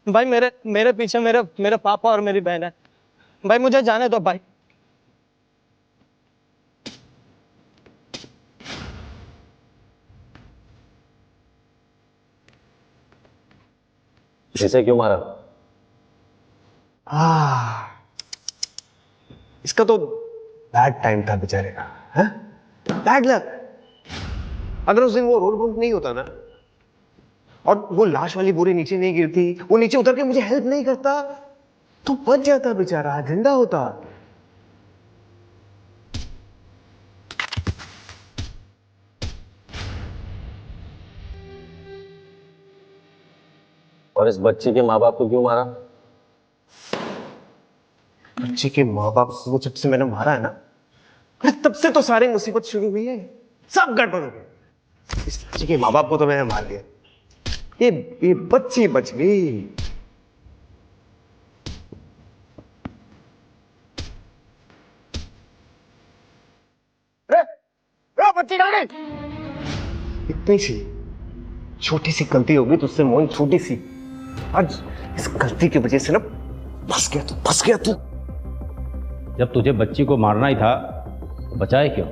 भाई। मेरे पीछे मेरे पापा और मेरी बहन है भाई, मुझे जाने दो भाई। इसे क्यों मारा? इसका तो बैड टाइम था बेचारे का, हैं? Bad luck. अगर उस दिन वो रोड बम्प नहीं होता ना और वो लाश वाली बोरी नीचे नहीं गिरती, वो नीचे उतर के मुझे हेल्प नहीं करता, तो बच जाता बेचारा, जिंदा होता। और इस बच्चे के माँ बाप को क्यों मारा? बच्चे के माँ बाप को जब से मैंने मारा है ना, तब से तो सारी मुसीबत शुरू हुई है, सब गड़बड़ हो गया। इस बच्चे के माँ बाप को तो मैंने मार दिया, ये बच्ची बच गई। बच्ची कहाँ गई? इतनी सी छोटी सी गलती होगी तुझसे मोहन, छोटी सी। आज इस गलती की वजह से ना फंस गया तू। जब तुझे बच्ची को मारना ही था तो बचाए क्यों?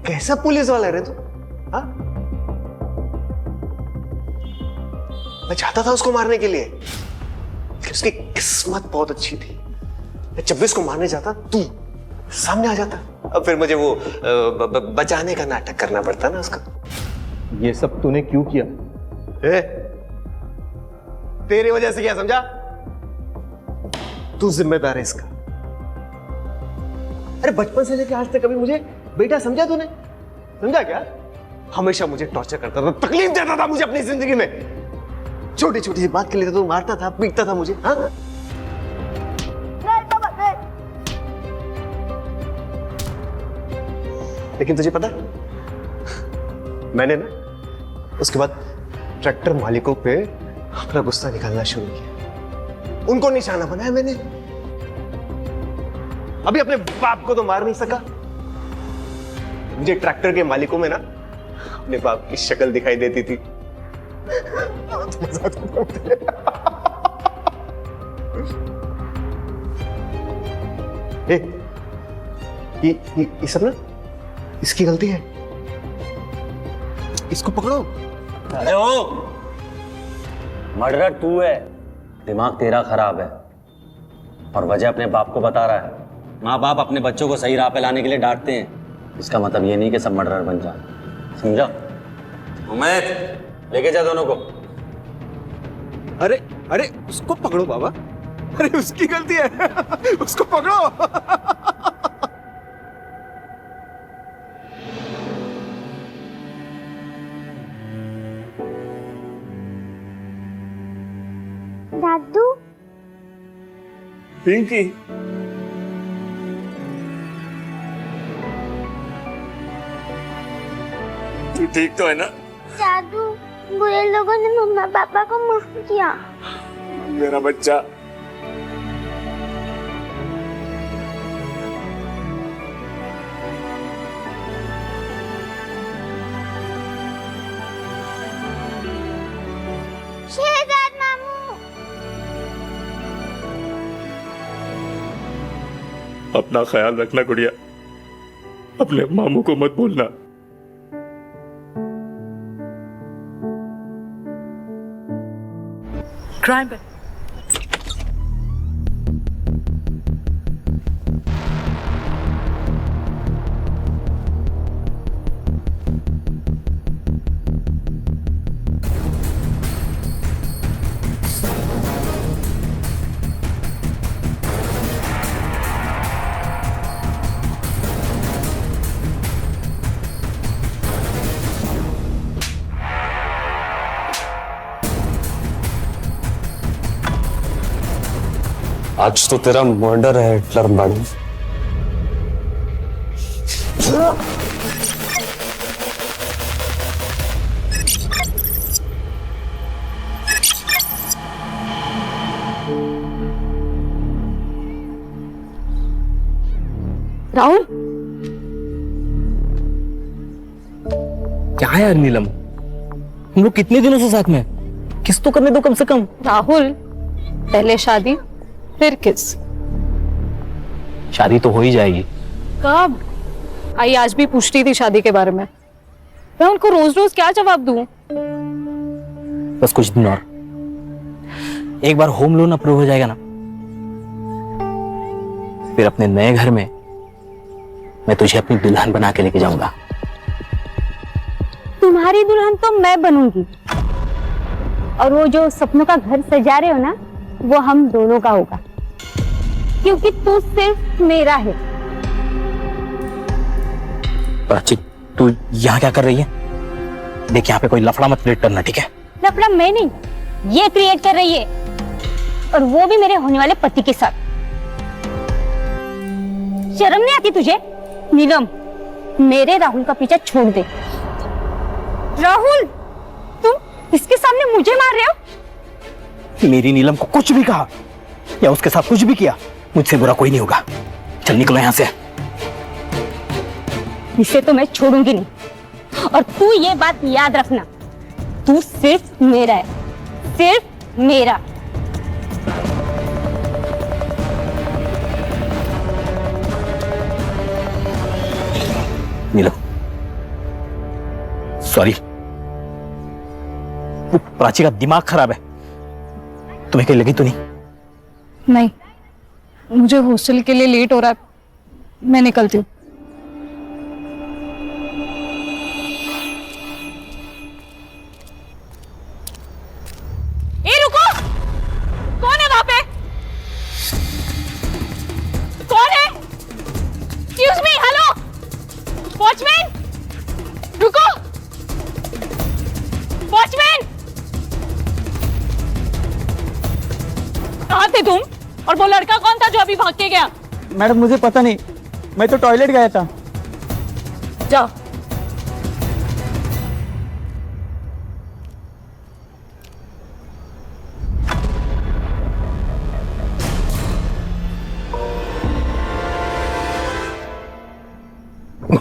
कैसा पुलिस वाला रे तू? हाँ? मैं चाहता था उसको मारने के लिए, उसकी किस्मत बहुत अच्छी थी। मैं जब भी उसको मारने जाता तू सामने आ जाता, अब फिर मुझे वो बचाने का नाटक करना पड़ता ना उसका। ये सब तूने क्यों किया? तेरी वजह से, क्या समझा? तू जिम्मेदार है इसका। अरे बचपन से लेकर आज तक कभी मुझे बेटा समझा तूने? समझा क्या? हमेशा मुझे टॉर्चर करता था, तकलीफ देता था मुझे अपनी जिंदगी में। छोटी छोटी सी बात के लिए तो मारता था, पीटता था मुझे। हाँ? लेकिन तुझे पता है, मैंने ना उसके बाद ट्रैक्टर मालिकों पे अपना गुस्सा निकालना शुरू किया, उनको निशाना बनाया मैंने। अभी अपने बाप को तो मार नहीं सका, मुझे ट्रैक्टर के मालिकों में ना अपने बाप की शक्ल दिखाई देती थी। ये सब ना इसकी गलती है, इसको पकड़ो। अरे ओ, मर्डर तू है, दिमाग तेरा खराब है और वजह अपने बाप को बता रहा है। माँ बाप अपने बच्चों को सही राह पे लाने के लिए डांटते हैं, इसका मतलब ये नहीं कि सब मर्डरर बन जाए, समझा? उमेद लेके जा दोनों को। अरे उसको पकड़ो बाबा, अरे उसकी गलती है, उसको पकड़ो। दादू पिंकी, तू ठीक तो है ना? दादू, बुरे लोगों ने मम्मा पापा को मार दिया। मेरा बच्चा। शहजाद मामू। अपना ख्याल रखना गुड़िया, अपने मामू को मत भूलना। क्राइम पे आज तो तेरा मर्डर है हिटलर मैडम। राहुल, क्या है यार नीलम, हम लोग कितने दिनों से साथ में हैं? किस तो करने दो कम से कम। राहुल, पहले शादी फिर किस। शादी तो हो ही जाएगी। कब? आई आज भी पूछती थी शादी के बारे में। मैं उनको रोज रोज क्या जवाब दूं? बस कुछ दिन और, एक बार होम लोन अप्रूव हो जाएगा ना, फिर अपने नए घर में मैं तुझे अपनी दुल्हन बना के लेके जाऊंगा। तुम्हारी दुल्हन तो मैं बनूंगी, और वो जो सपनों का घर सजा रहे हो ना, वो हम दोनों का होगा, क्योंकि तू सिर्फ मेरा है। प्राची, तू यहाँ क्या कर रही है? देख, यहाँ पे कोई लफड़ा मत क्रिएट करना, ठीक है? लफड़ा मैं नहीं, ये क्रिएट कर रही है, और वो भी मेरे होने वाले पति के साथ। शर्म नहीं आती तुझे? नीलम, मेरे राहुल का पीछा छोड़ दे। राहुल, तुम इसके सामने मुझे मार रहे हो? मेरी नीलम को कुछ भी कहा या उसके साथ कुछ भी किया, मुझसे बुरा कोई नहीं होगा। चल निकलो यहाँ से। इसे तो मैं छोड़ूंगी नहीं, और तू ये बात याद रखना, तू सिर्फ मेरा है, सिर्फ मेरा। नीलम, सॉरी, वो प्राची का दिमाग खराब है। तुम्हें कहीं लगी तो नहीं? नहीं, मुझे हॉस्टल के लिए लेट हो रहा है, मैं निकलती हूँ। ए रुको, कौन है वहां पे? कौन है? एक्सक्यूज मी, हेलो वॉचमैन, रुको वॉचमैन। कहाँ थे तुम? और वो लड़का कौन था जो अभी भाग के गया? मैडम मुझे पता नहीं, मैं तो टॉयलेट गया था। जाओ।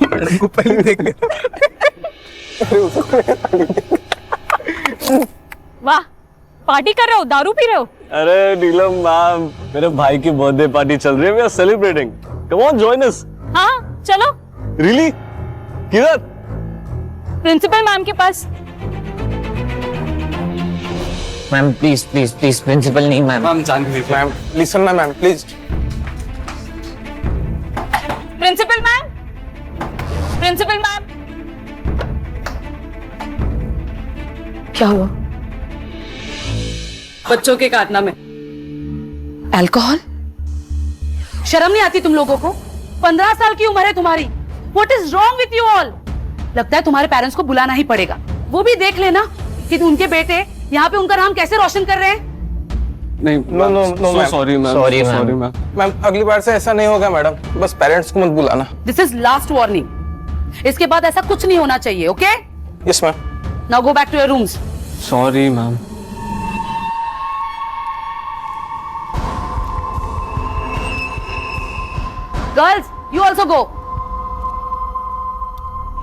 मैडम को पहले देख लिया। वाह, पार्टी कर रहे हो, दारू पी रहे हो? अरे नीलम मैम, मेरे भाई की बर्थडे पार्टी चल रही है, we are celebrating. Come on, join us. हाँ चलो। रियली? किधर? प्रिंसिपल मैम के पास। Ma'am please please please, principal नहीं ma'am. Ma'am Janvi, ma'am listen ना ma'am please. Principal ma'am, principal ma'am. क्या हुआ? बच्चों के कारनामे। अल्कोहल? शर्म नहीं आती तुम लोगों को? 15 साल की उम्र है तुम्हारी। What is wrong with you all? लगता है तुम्हारे पेरेंट्स को बुलाना ही पड़ेगा। वो भी देख लेना कि उनके बेटे यहाँ पे उनका नाम कैसे रोशन कर रहे हैं। नहीं, नो सॉरी मैम। मैम अगली बार से ऐसा नहीं होगा मैडम, बस पेरेंट्स को मत बुलाना। This is last warning. इसके बाद ऐसा कुछ नहीं होना चाहिए, okay? Yes ma'am. Now go back to your rooms. Sorry ma'am. Girls, you also go.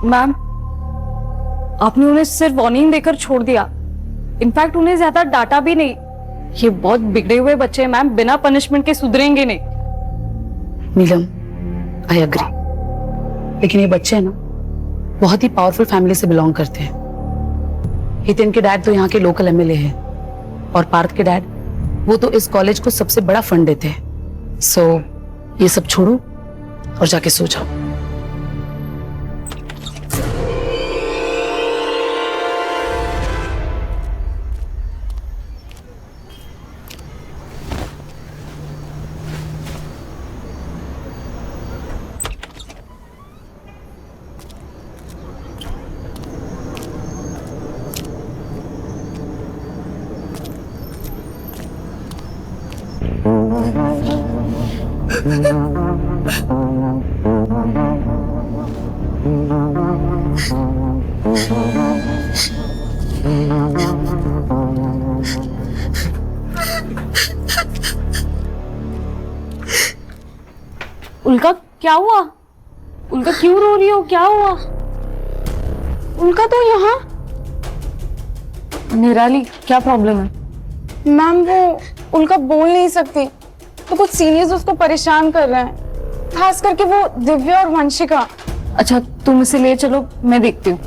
Ma'am, आपने उन्हें सिर्फ वार्निंग देकर छोड़ दिया। इनफैक्ट उन्हें ज्यादा डांटा भी नहीं। ये बहुत बिगड़े हुए बच्चे हैं मैम, बिना पनिशमेंट के सुधरेंगे नहीं। नीलम, आई एग्री, लेकिन ये बच्चे हैं ना, बहुत ही पावरफुल फैमिली से बिलोंग करते हैं। हितेन के डैड तो यहाँ के लोकल एमएलए हैं और पार्थ के डैड वो तो इस कॉलेज को सबसे बड़ा फंड देते हैं। सो ये सब छोड़ो और जाके सो जाओ। उल्का, क्या हुआ? उल्का क्यों रो रही हो? क्या हुआ? उल्का तो यहाँ। निराली, क्या प्रॉब्लम है? मैम वो उल्का बोल नहीं सकती, तो कुछ सीनियर्स उसको परेशान कर रहे हैं, खास करके वो दिव्या और वंशिका। अच्छा, तुम इसे ले चलो, मैं देखती हूँ।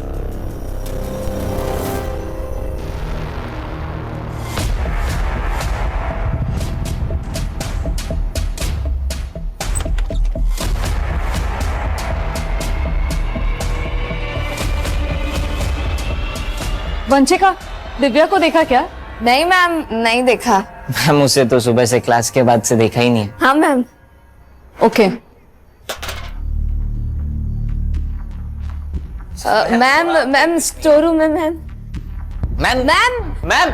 वंशिका, दिव्या को देखा क्या? नहीं मैम, नहीं देखा। मैम उसे तो सुबह से क्लास के बाद से देखा ही नहीं है। हाँ ma'am. Okay. Ma'am store room में ma'am. Ma'am ma'am ma'am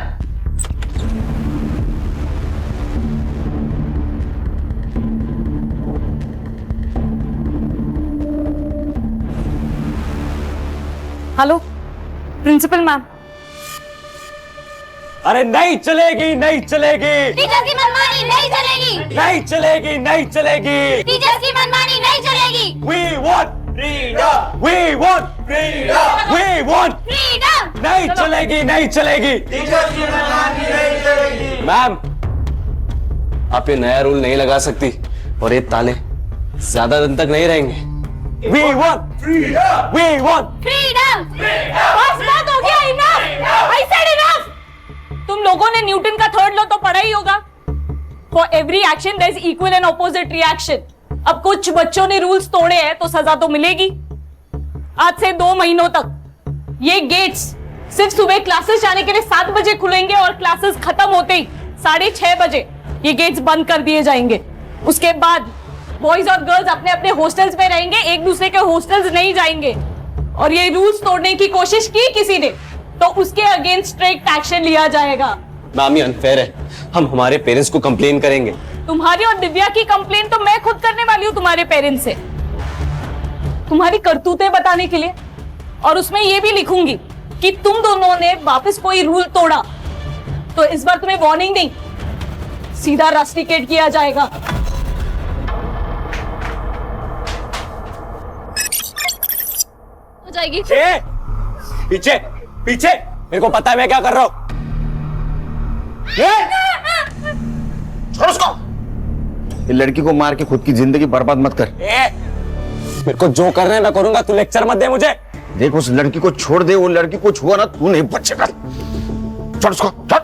hello principal ma'am. अरे नहीं चलेगी, नहीं चलेगी, टीचर की मनमानी नहीं चलेगी, नहीं चलेगी, नहीं चलेगी, टीचर की मनमानी नहीं चलेगी। We want freedom, we want freedom, we want freedom. नहीं चलेगी, नहीं चलेगी, टीचर की मनमानी नहीं चलेगी। मैम आप ये नया रूल नहीं लगा सकती और ये ताले ज्यादा दिन तक नहीं रहेंगे। We want freedom, we want freedom. बस बात हो गया, इनफ। I said enough। तुम लोगों ने न्यूटन का थर्ड लॉ तो पढ़ा ही होगा। For every action there is equal and opposite reaction. अब कुछ बच्चों ने रूल्स तोड़े हैं तो सजा तो मिलेगी। आज से 2 महीनों तक ये गेट्स सिर्फ सुबह क्लासेस जाने के लिए 7 बजे खुलेंगे और क्लासेस खत्म होते ही 6:30 बजे ये गेट्स बंद कर दिए जाएंगे। उसके बाद बॉयज और गर्ल्स अपने अपने हॉस्टल्स में रहेंगे, एक दूसरे के हॉस्टल्स नहीं जाएंगे। और ये रूल्स तोड़ने की कोशिश की किसी ने तो उसके अगेंस्ट स्ट्रिक्ट एक्शन लिया जाएगा। मैम ये अनफेयर है, हम हमारे पेरेंट्स को कंप्लेन करेंगे। तुम्हारी और दिव्या की कंप्लेन तो मैं खुद करने वाली हूँ तुम्हारे पेरेंट्स से, तुम्हारी करतूतें बताने के लिए। और उसमें ये भी लिखूंगी कि तुम दोनों ने वापस कोई रूल तोड़ा तो इस बार तुम्हें वार्निंग नहीं, सीधा रस्टिकेट किया जाएगा। हो जाएगी। पीछे पीछे, मेरे को पता है मैं क्या कर रहा हूं। छोड़ उसको। ये लड़की को मार के खुद की जिंदगी बर्बाद मत कर। मेरे को जो करना है मैं करूंगा, तू लेक्चर मत दे मुझे। देख उस लड़की को छोड़ दे, वो लड़की को छुआ ना तू नहीं बचेगा। छोड़ उसको, छोड़।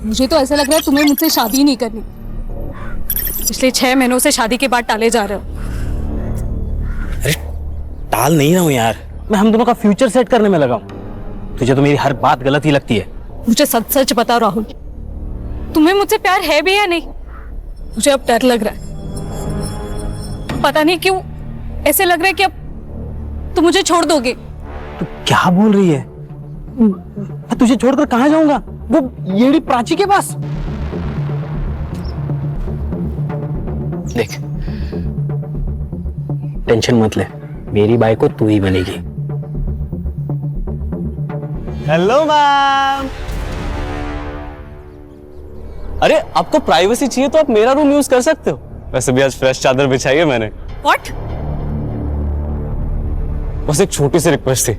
मुझे तो ऐसा लग रहा है तुम्हें मुझसे शादी नहीं करनी। पिछले 6 महीनों से शादी के बाद टाले जा रहे हो। अरे टाल नहीं रहा हूं यार, मैं हम दोनों का फ्यूचर सेट करने में लगा हूं। तुझे तो मेरी हर बात गलत ही लगती है। मुझे सच सच बताओ राहुल, तुम्हें मुझसे प्यार है भी या नहीं? मुझे अब डर लग रहा है, पता नहीं क्यों ऐसे लग रहा है कि अब तुम मुझे छोड़ दोगे। तू क्या बोल रही है? मैं तुझे छोड़कर कहाँ जाऊंगा? वो येड़ी प्राची के पास। देख, टेंशन मत ले, मेरी बाई को तू ही बनेगी। Hello ma'am. अरे आपको प्राइवेसी चाहिए तो आप मेरा रूम यूज कर सकते हो। वैसे भी आज फ्रेश चादर बिछाई है मैंने। What? बस एक छोटी सी रिक्वेस्ट थी,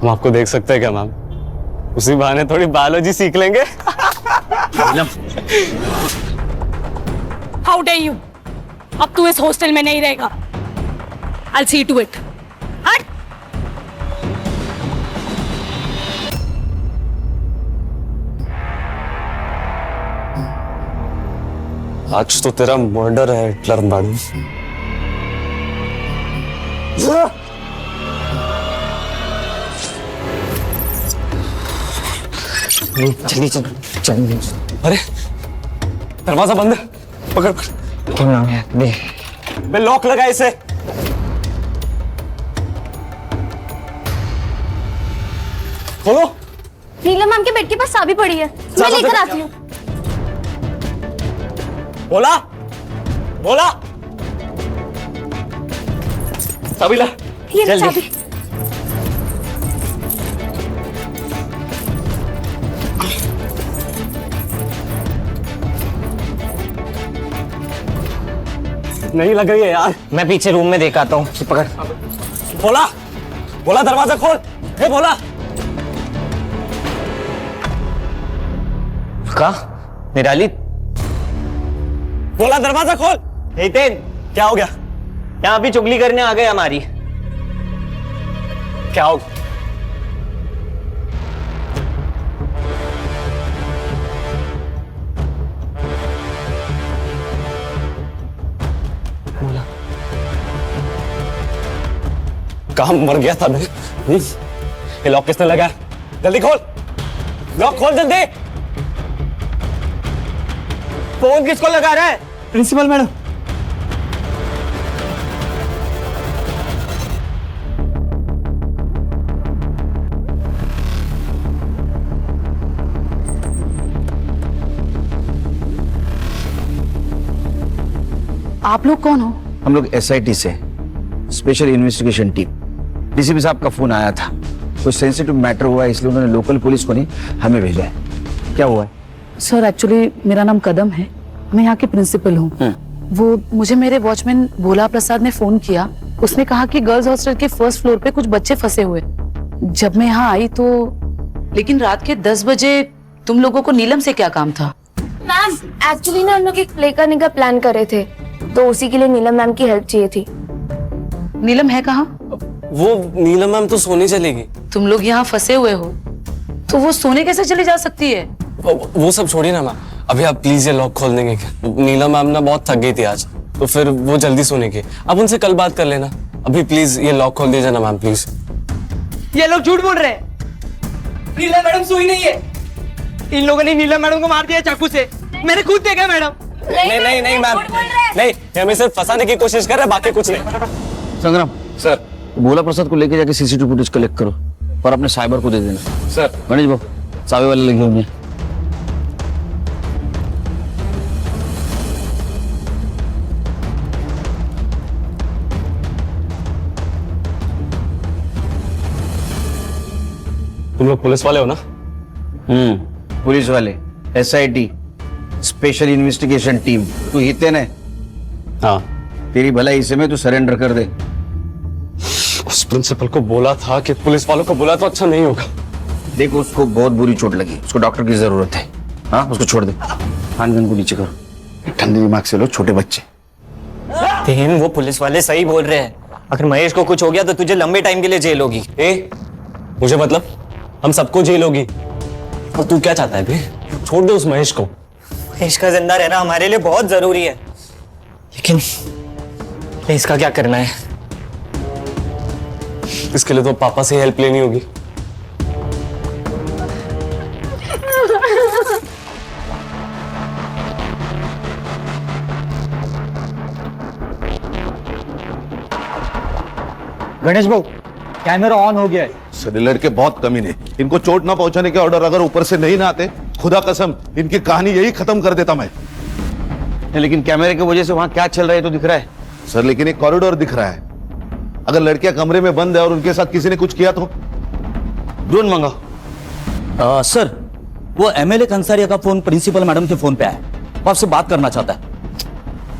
हम आपको देख सकते हैं क्या मैम? उसी बहाने थोड़ी बायोलॉजी सीख लेंगे। How dare you? अब तू इस हॉस्टल में नहीं रहेगा। I'll see to it. हट! आज तो तेरा मर्डर है हिटलर मैडम। चलिए चलिए। अरे दरवाजा बंद है, पकड़ पकड़। मैं लॉक लगा इसे। खोलो। नीलम मैम के बेड के पास चाबी पड़ी है, मैं लेकर आती हूँ। बोला बोला चाबी ला। ये ले चाबी। नहीं लग रही है यार। मैं पीछे रूम में देख आता हूँ, पकड़। बोला बोला दरवाजा खोल। हे बोला। कहा निराली? बोला दरवाजा खोल। हितेन, क्या हो गया? यहाँ भी चुगली करने आ गए हमारी। क्या हो? बोला कहाँ मर गया था मैं? ये लॉक किसने लगाया? जल्दी खोल, लॉक खोल जल्दी। फोन किसको लगा रहा है? Principal madam. आप लोग कौन हो? हम लोग एसआईटी से, स्पेशल इन्वेस्टिगेशन टीम। डीसीपी साहब का फोन आया था, कुछ सेंसिटिव मैटर हुआ है, इसलिए उन्होंने लोकल पुलिस को नहीं हमें भेजा है। क्या हुआ है? सर एक्चुअली मेरा नाम कदम है, मैं यहाँ की प्रिंसिपल हूँ। वो मुझे मेरे वॉचमैन भोला प्रसाद ने फोन किया, उसने कहा कि गर्ल्स हॉस्टल के फर्स्ट फ्लोर पे कुछ बच्चे फंसे हुए। जब मैं यहाँ आई तो, लेकिन रात के 10 बजे तुम लोगों को नीलम से क्या काम था? मैम एक्चुअली ना हम लोग एक प्ले करने का प्लान कर रहे थे, तो उसी के लिए नीलम मैम की हेल्प चाहिए थी। नीलम है कहाँ? वो नीलम मैम तो सोने चलेगी। तुम लोग यहाँ फंसे हुए हो तो वो सोने कैसे चली जा सकती है? वो सब छोड़िए ना मैम, अभी आप प्लीज ये लॉक खोल देंगे क्या? नीलम मैम ना बहुत थक गई थी आज, तो फिर वो जल्दी सोने की। आप उनसे कल बात कर लेना। अभी प्लीज ये लॉक खोल दीजिए ना मैम प्लीज। ये लोग झूठ बोल रहे हैं, नीलम मैडम सोई नहीं है। इन लोगों ने नीलम मैडम को मार दिया चाकू से, मैंने खुद देखा मैडम। नहीं मैम, नहीं, हमें सिर्फ फंसाने की कोशिश कर रहे हैं, बाकी कुछ नहीं। संग्राम सर, भोला प्रसाद को लेके जाके सीसीटीवी फुटेज कलेक्ट करो और अपने साइबर को दे देना। सर गणेश बाबू, चाबी वाले लेके होंगे। तुम लोग पुलिस वाले हो ना? पुलिस वाले, एसआईटी, स्पेशल इन्वेस्टिगेशन टीम। तू हितेन है? हाँ। तेरी भलाई से में तू सरेंडर कर दे। उस प्रिंसिपल को बोला था कि पुलिस वालों को बोला तो अच्छा नहीं होगा। देखो उसको बहुत बुरी चोट लगी, उसको डॉक्टर की जरूरत है। हाँ उसको छोड़ दे, खान को नीचे करो। ठंडे दिमाग से लो, छोटे बच्चे। तेन, वो पुलिस वाले सही बोल रहे हैं, अगर महेश को कुछ हो गया तो तुझे लंबे टाइम के लिए जेल होगी। मुझे मतलब हम सबको जेल होगी। और तू क्या चाहता है बे? छोड़ दे उस महेश को। महेश का जिंदा रहना हमारे लिए बहुत जरूरी है, लेकिन इसका क्या करना है? इसके लिए तो पापा से हेल्प लेनी होगी। गणेश भाऊ कैमरा ऑन हो गया है। सर लड़के बहुत कमीने, इनको चोट ना पहुंचाने के ऑर्डर अगर ऊपर से नहीं ना आते, खुदा कसम इनकी कहानी यही खत्म कर देता मैं। लेकिन कैमरे की वजह से वहां क्या चल रहा है तो दिख रहा है सर, लेकिन एक कॉरिडोर दिख रहा है। अगर लड़कियां कमरे में बंद है और उनके साथ किसी ने कुछ किया तो ड्रोन मंगाओ। सर वो एमएलए कंसारिया का फोन प्रिंसिपल मैडम के फोन पे है, वो आपसे बात करना चाहता है।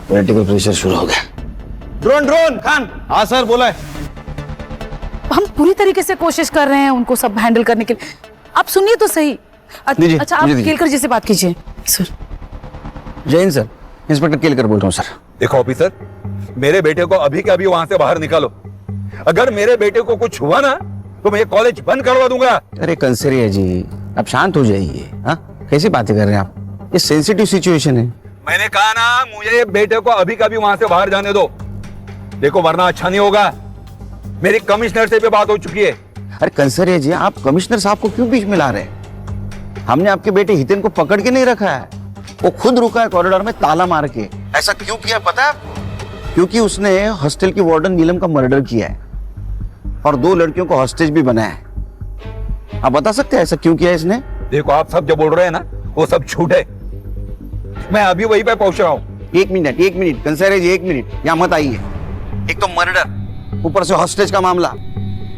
पॉलिटिकल प्रेशर शुरू हो गया। Drone drone Khan. हाँ सर बोला है। हम पूरी तरीके से कोशिश कर रहे हैं उनको सब हैंडल करने के लिए। आप सुनिए तो सही। अच्छा आप केलकर जी से बात कीजिए। सर जय हिंद सर, इंस्पेक्टर केलकर बोल रहा हूँ सर। देखो ऑफिसर, मेरे बेटे को अभी के अभी वहां से बाहर निकालो। अगर मेरे बेटे को कुछ हुआ ना तो मैं ये कॉलेज बंद करवा दूंगा। अरे कंसरिया जी आप शांत हो जाइए। हाँ कैसी बातें कर रहे हैं आप, ये सेंसिटिव सिचुएशन है। मैंने कहा ना मुझे बेटे को अभी का भी वहां से बाहर जाने दो, देखो वरना अच्छा नहीं होगा। मेरी कमिश्नर से भी बात हो चुकी है। अरे कंसरिया जी आप कमिश्नर साहब को क्यों बीच में ला रहे हैं? हमने आपके बेटे हितेन को पकड़ के नहीं रखा है, वो खुद रुका है कॉरिडोर में ताला मार के। ऐसा क्यों किया पता है आपको? क्योंकि उसने हॉस्टल की वार्डन नीलम का मर्डर किया है और 2 लड़कियों को हॉस्टेज भी बनाया है। आप बता सकते हैं ऐसा क्यों किया इसने? देखो आप सब जो बोल रहे हैं ना वो सब झूठ है। मैं अभी वहीं पे पहुंच रहा हूँ। एक मिनट कंसरिया जी, 1 मिनट यहाँ मत आइए। एक तो मर्डर, ऊपर से हॉस्टेज का मामला,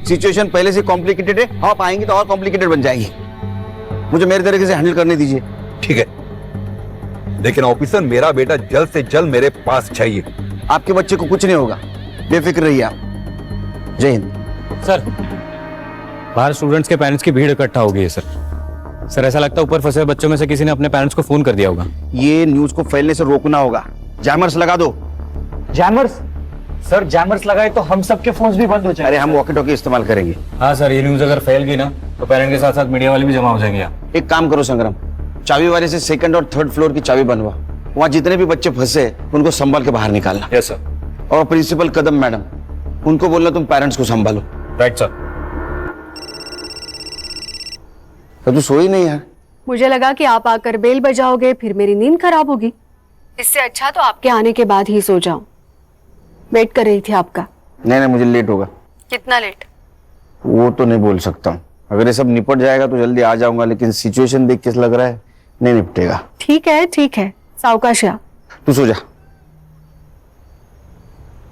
सिचुएशन पहले से कॉम्प्लिकेटेड है। आप आएंगे तो और कॉम्प्लिकेटेड बन जाएगी। मुझे मेरे तरीके से हैंडल करने दीजिए। ठीक है, लेकिन ऑफिसर मेरा बेटा जल्द से जल्द मेरे पास चाहिए। आपके बच्चे को कुछ नहीं होगा, बेफिक्र रहिए आप। जय हिंद। सर बाहर स्टूडेंट्स के पेरेंट्स की भीड़ इकट्ठा हो गई है सर। सर ऐसा लगता है ऊपर फंसे बच्चों में से किसी ने अपने पेरेंट्स को फोन कर दिया होगा। ये न्यूज को फैलने से रोकना होगा। जैमर्स लगा दो। जैमर्स? सर जैमर्स लगाए तो हम सबके फोन्स भी बंद हो जाएंगे। अरे हम वॉकी टॉकी इस्तेमाल करेंगे। हाँ सर, ये न्यूज अगर फैल गई ना तो पेरेंट के साथ साथ मीडिया वाले भी जमा हो जाएंगे यहाँ। एक काम करो संग्राम, चाबी वाले से 2nd और 3rd फ्लोर की चाबी बनवा। वहाँ जितने भी बच्चे फंसे उनको संभाल के बाहर निकालना। Yes sir. और प्रिंसिपल कदम मैडम, उनको बोलना तुम पेरेंट्स को संभालो। Right sir. तो तू सोई नहीं यार? मुझे लगा कि आप आकर बेल बजाओगे, फिर मेरी नींद खराब होगी। इससे अच्छा तो आपके आने के बाद ही सो जाऊं। वेट कर रही थी आपका। नहीं मुझे लेट होगा। कितना लेट? वो तो नहीं बोल सकता हूँ। अगर ये सब निपट जाएगा तो जल्दी आ जाऊंगा, लेकिन सिचुएशन देख के लग रहा है नहीं निपटेगा। ठीक है सावकाश आ। तू सो जा।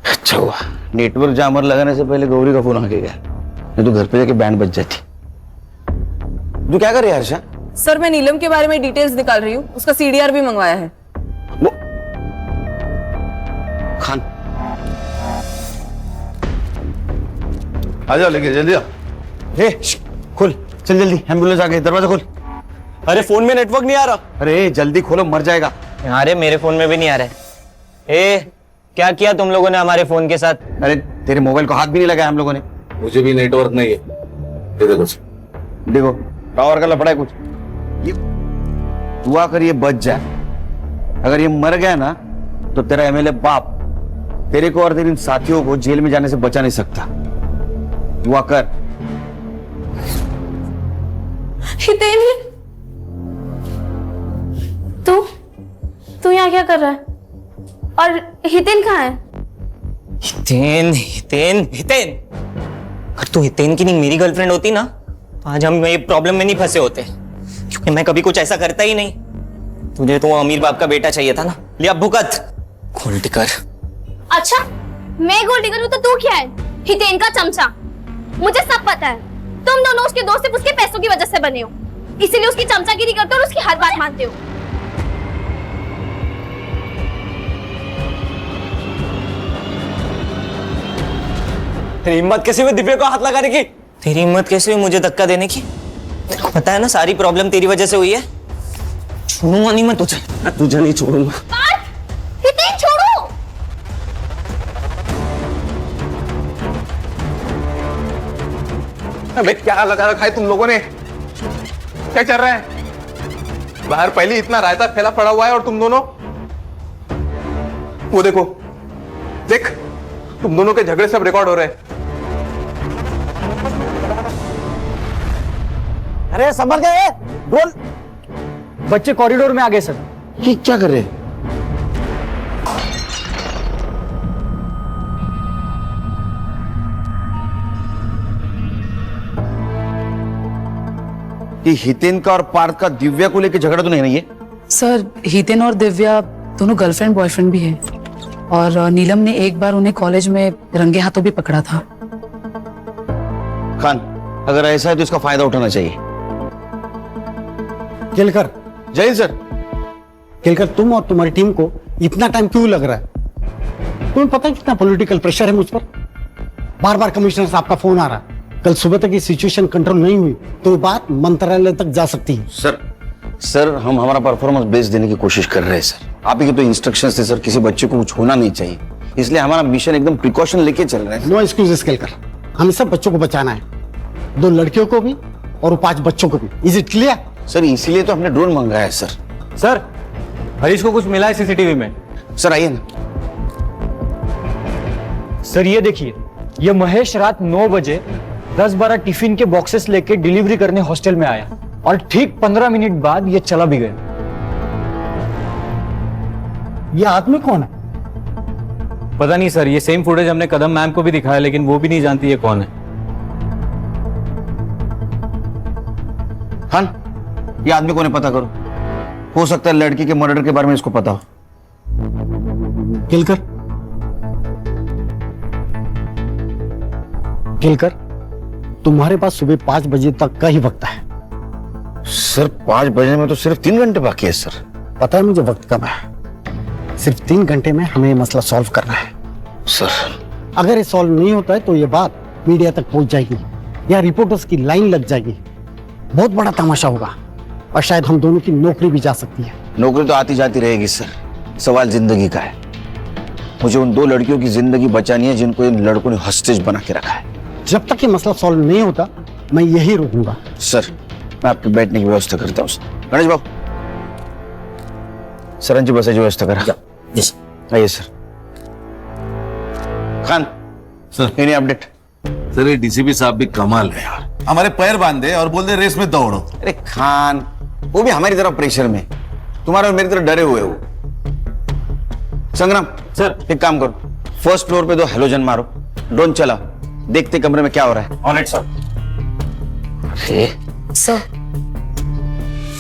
अच्छा हुआ नेटवर्क जामर लगाने से पहले गौरी का फोन आ गया, नहीं तो घर पे जाके बैंड बज जाती। तू क्या कर रही है हर्षा? सर मैं नीलम के बारे में डिटेल्स निकाल रही हूँ, उसका सीडीआर भी मंगवाया है। खान आ जाओ, लेके जल्दी आओ। खोल, चल जल्दी, एम्बुलेंस आ गई, दरवाजा खोल। अरे फोन में नेटवर्क नहीं आ रहा। अरे जल्दी खोलो, मर जाएगा। अरे मेरे फोन में भी नहीं आ रहा है। क्या किया तुम लोगों ने हमारे फोन के साथ? अरे तेरे मोबाइल को हाथ भी नहीं लगाया हम लोगों ने। मुझे भी नेटवर्क नहीं है। देखो टावर का लफड़ा है कुछ। ये दुआ कर ये बच जाए। अगर ये मर गया ना तो तेरा एमएलए बाप तेरे को और तेरे साथियों को जेल में जाने से बचा नहीं सकता। दुआ कर। हितेन, तू यहाँ क्या कर रहा है? और हितेन कहाँ है? हितेन अगर तू हितेन की नहीं मेरी गर्लफ्रेंड होती ना तो आज हम ये प्रॉब्लम में नहीं फंसे होते, क्योंकि मैं कभी कुछ ऐसा करता ही नहीं। तुझे तो अमीर बाप का बेटा चाहिए था ना, लिया भुगत। गोल टिकर। अच्छा मैं गोल्ड डिगर हूँ तो तू क्या है? हितेन का चमचा। मुझे सब पता है, तुम दोनों उसके दोस्त सिर्फ उसके पैसों की वजह से बने हो, इसीलिए उसकी चमचागिरी करते हो और उसकी हर बात मानते हो। तेरी हिम्मत कैसे हुई दिव्या को हाथ लगाने की? तेरी हिम्मत कैसे हुई मुझे धक्का देने की? तेरे को पता है ना सारी प्रॉब्लम तेरी वजह से हुई है। छोड़ूंगा नहीं मैं तुझे, तुझे नहीं छोड़ूंगा। हितेन छोड़ो। अबे क्या लगा रखा है तुम लोगों ने? क्या चल रहा है बाहर? पहले इतना रायता फैला पड़ा हुआ है और तुम दोनों वो देखो, देख तुम दोनों के झगड़े सब रिकॉर्ड हो रहे हैं। अरे संभल गए, बोल। बच्चे कॉरिडोर में आ गए सर। ये क्या कर रहे? कि हितेन का और पार्थ का दिव्या को लेकर झगड़ा तो नहीं है? सर, हितेन और दिव्या दोनों गर्लफ्रेंड बॉयफ्रेंड भी हैं और नीलम ने एक बार उन्हें कॉलेज में रंगे हाथों भी पकड़ा था। खान, अगर ऐसा है तो इसका फायदा उठाना चाहिए। केलकर। जय हिंद सर। केलकर, तुम और तुम्हारी टीम को इतना टाइम क्यों लग रहा है? तुम्हें पता है कितना पॉलिटिकल प्रेशर है मुझ पर? बार बार कमिश्नर साहब का फोन आ रहा है। कल सुबह तक ये सिचुएशन कंट्रोल नहीं हुई तो ये बात मंत्रालय तक जा सकती है। सर हम हमारा परफॉर्मेंस बेस्ट देने की कोशिश कर रहे हैं सर। आप ही के तो इंस्ट्रक्शंस थे सर, किसी बच्चे को कुछ होना नहीं चाहिए, इसलिए हमारा मिशन एकदम प्रिकॉशन लेके चल रहा है। नो एक्सक्यूजेस केलकर, हमें सब बच्चों को बचाना है, 2 लड़कियों को भी और 5 बच्चों को भी। Is it clear? सर इसीलिए तो हमने ड्रोन मंगाया है सर। सर, हरीश को कुछ मिला है सीसीटीवी में? सर आइए ना। सर ये देखिए, ये महेश रात 9 बजे 10-12 टिफिन के बॉक्सेस लेके डिलीवरी करने हॉस्टल में आया और ठीक 15 मिनट बाद ये चला भी गया। ये आदमी कौन है? पता नहीं सर, ये सेम फुटेज हमने कदम मैम को भी दिखाया लेकिन वो भी नहीं जानती ये कौन है। खान, ये आदमी कौन है पता करो, हो सकता है लड़की के मर्डर के बारे में इसको पता हो। केलकर, तुम्हारे पास सुबह 5 बजे तक का ही वक्त है। सर 5 बजे में तो सिर्फ 3 घंटे बाकी है सर। पता है मुझे वक्त कम है, सिर्फ 3 घंटे में हमें ये मसला सॉल्व करना है। सर अगर ये सॉल्व नहीं होता है तो ये बात मीडिया तक पहुंच जाएगी या रिपोर्टर्स की लाइन लग जाएगी, बहुत बड़ा तमाशा होगा और शायद हम दोनों की नौकरी भी जा सकती है। नौकरी तो आती जाती रहेगी सर, सवाल जिंदगी का है। मुझे उन 2 लड़कियों की जिंदगी बचानी है जिनको इन लड़कों ने हॉस्टेज बना के रखा है। जब तक ये मसला सॉल्व नहीं होता मैं यही रुकूंगा। सर मैं आपके बैठने की व्यवस्था करता हूँ। गणेश बाबू, सरन जी बसाई व्यवस्था करा। आइए sir. Khan sir, any update? Sir ये डीसीपी साहब भी कमाल है यार, हमारे पैर बांधे और बोल दे रेस में दौड़ो। अरे खान, वो भी हमारी तरफ प्रेशर में, तुम्हारे और मेरी तरफ डरे हुए हो। संग्राम सर, एक काम करो, फर्स्ट फ्लोर पे 2 हेलोजन मारो, ड्रोन चलाओ, देखते कमरे में क्या हो रहा है। On it sir.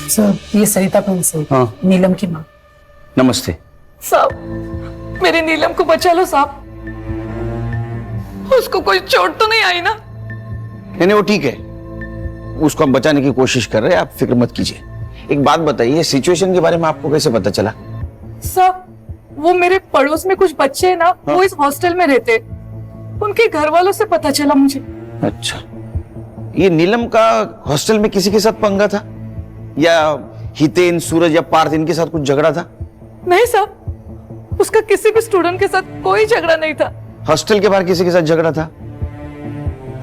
सर, ये सरिता प्रिंसिपल, हाँ। नीलम की माँ। नमस्ते। साहब, मेरी नीलम को बचा लो साहब, उसको कोई चोट तो नहीं आई ना? नहीं वो ठीक है, उसको हम बचाने की कोशिश कर रहे हैं, आप फिक्र मत कीजिए। एक बात बताइए, सिचुएशन के बारे में आपको कैसे पता चला? साहब, वो मेरे पड़ोस में कुछ बच्चे हैं ना, वो इस हॉस्टल में रहते, उनके घर वालों से पता चला मुझे। अच्छा, ये नीलम का हॉस्टल में किसी के साथ पंगा था या हितेन, सूरज या पार्थ इनके साथ कुछ झगड़ा था? नहीं साहब, उसका किसी भी स्टूडेंट के साथ कोई झगड़ा नहीं था। हॉस्टल के बाहर किसी के साथ झगड़ा था?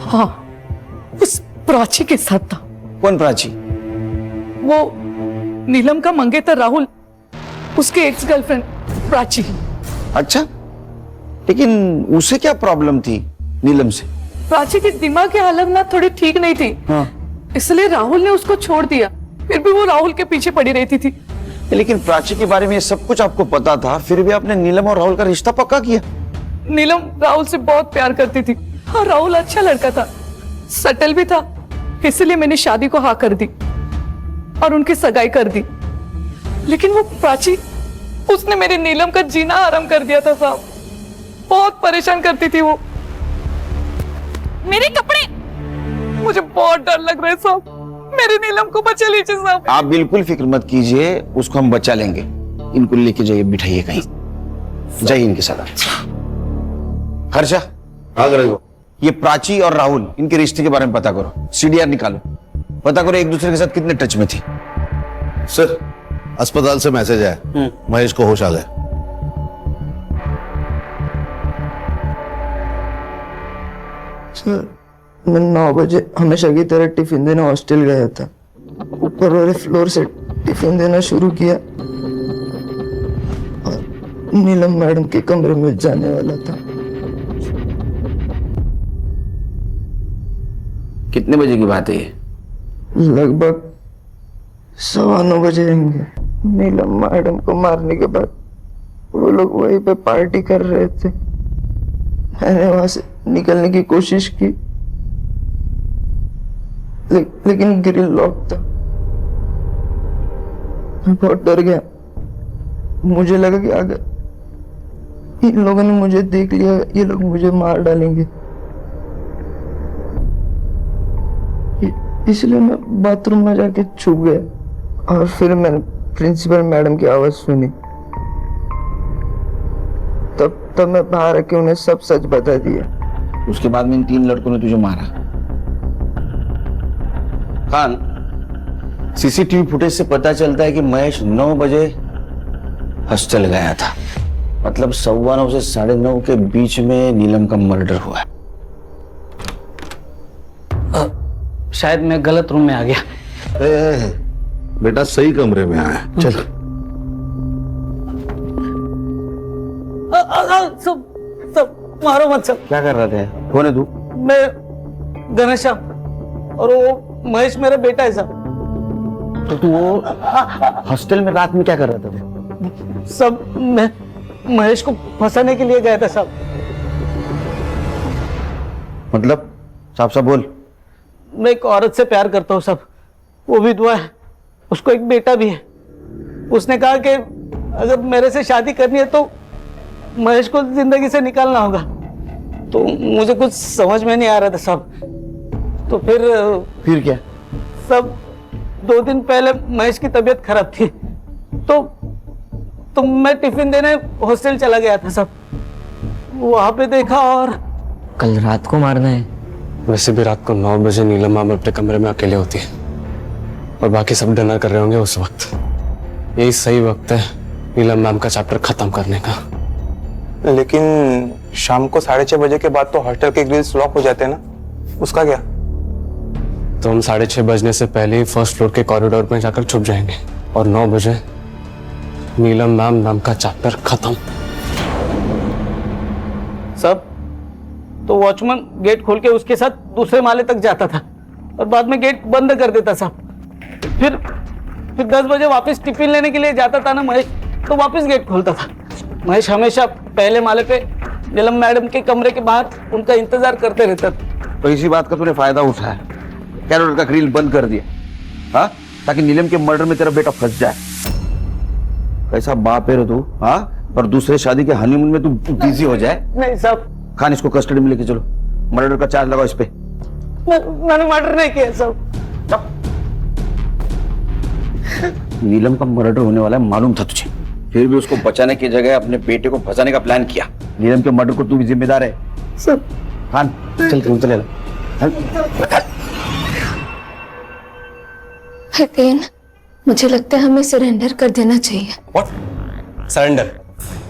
हाँ, उस प्राची के साथ था। कौन प्राची? वो नीलम का मंगेतर राहुल, उसके एक्स गर्लफ्रेंड प्राची। अच्छा, लेकिन उसे क्या प्रॉब्लम थी नीलम से? प्राची की दिमाग की हालत ना थोड़ी ठीक नहीं थी, हाँ। इसलिए राहुल ने उसको छोड़ दिया, फिर भी वो राहुल के पीछे पड़ी रहती थी। लेकिन प्राची के बारे में ये सब कुछ आपको पता था, फिर भी आपने नीलम और राहुल का रिश्ता पक्का किया? नीलम राहुल से बहुत प्यार करती थी और राहुल अच्छा लड़का था, सटल भी था, इसलिए मैंने शादी को हाँ कर दी और उनकी सगाई कर दी। लेकिन वो प्राची, उसने मेरी नीलम का जीना आराम कर दिया था साहब, बहुत परेशान करती थी वो। मेरे कपड़े, मुझे बहुत डर लग रहा है साहब, मेरी नीलम को बचा लीजिए साहब। आप बिल्कुल फिक्र मत कीजिए, उसको हम बचा लेंगे। इनको लेके जाइए, बिठाइए कहीं, जाइए इनके साथ। हर्षा, ये प्राची और राहुल, इनके रिश्ते के बारे में पता करो, सीडीआर निकालो, पता करो एक दूसरे के साथ कितने टच में थी। सर अस्पताल से मैसेज आया, महेश को होश आ गया। सर, मैं 9 बजे हमेशा की तरह टिफिन देने हॉस्टल गया था, ऊपर वाले फ्लोर से टिफिन देना शुरू किया और नीलम मैडम के कमरे में जाने वाला था। कितने बजे की बात है ये? लगभग 9:15 बजे रहेंगे। नीलम मैडम को मारने के बाद वो लोग वहीं पे पार्टी कर रहे थे, मैंने वहां से निकलने की कोशिश की लेकिन ग्रिल लॉक था। मैं बहुत डर गया। मुझे लगा कि अगर इन लोगों ने मुझे देख लिया, ये लोग मुझे मार डालेंगे। इसलिए मैं बाथरूम में जाके छुप गया और फिर मैंने प्रिंसिपल मैडम की आवाज सुनी। तब मैं बाहर आके उन्हें सब सच बता दिया। उसके बाद में इन 3 लड़कों ने तुझे मारा। खान, सीसीटीवी फुटेज से पता चलता है कि महेश 9 बजे हॉस्टल गया था। मतलब 9:15 से 9:30 के बीच में नीलम का मर्डर हुआ है। शायद मैं गलत रूम में आ गया। बेटा सही कमरे में आया। चलो। सब मारो मत सब। क्या कर रहे थे? कौन है तू? मैं घनश्याम और वो महेश मेरा बेटा है साहब। तो तू वो हॉस्टल में रात में क्या कर रहा था? सब मैं महेश को फंसाने के लिए गया था साहब। मतलब साफ साफ बोल। मैं एक औरत से प्यार करता हूँ साहब, वो विधवा है, उसको एक बेटा भी है। उसने कहा कि अगर मेरे से शादी करनी है तो महेश को जिंदगी से निकालना होगा। तो मुझे कुछ समझ में नहीं आ रहा था साहब। तो फिर क्या? सब 2 दिन पहले महेश की तबीयत खराब थी तो मैं टिफिन देने हॉस्टल चला गया था साहब। वहां पे देखा और कल रात को मारना है। वैसे भी रात को 9 बजे नीलम मैम अपने कमरे में अकेले होती है और बाकी सब डिनर कर रहे होंगे उस वक्त। यही सही वक्त है नीलम मैम का चैप्टर खत्म करने का। लेकिन शाम को 6:30 बजे के बाद तो हॉस्टल के ग्रिल्स लॉक हो जाते हैं ना, उसका क्या? तो हम 6:30 बजने से पहले ही फर्स्ट फ्लोर के कॉरिडोर में जाकर छुप जाएंगे और 9 बजे नीलम मैम नाम का चैप्टर खत्म। सब तो वॉचमैन गेट खोल के उसके साथ दूसरे माले तक जाता था और बाद में गेट बंद कर देता साहब। फिर 10 बजे वापस टिफिन लेने के लिए जाता था ना महेश, तो वापस गेट खोलता था। महेश हमेशा पहले माले पे नीलम मैडम के कमरे के बाहर उनका इंतजार करते रहता था। तो इसी बात का तूने फायदा उठाया, कैरोल का ग्रिल बंद कर दिया, हाँ, ताकि नीलम के मर्डर में तेरा बेटा फंस जाए। कैसा बाप है रे तू, हाँ? और दूसरे शादी के हनीमून में तू बिजी हो जाए। नहीं साहब। खान, इसको कस्टडी में लेके चलो, मर्डर का चार्ज लगाओ इस पे। मैंने मर्डर नहीं किया साहब। नीलम का मर्डर होने वाला है मालूम था तुझे, फिर भी उसको बचाने की जगह अपने बेटे को फंसाने का प्लान किया। नीलम के मर्डर को तू भी जिम्मेदार है सर। खान चल तू चले। हितेन, मुझे लगता है हमें सरेंडर कर देना चाहिए। व्हाट? सरेंडर?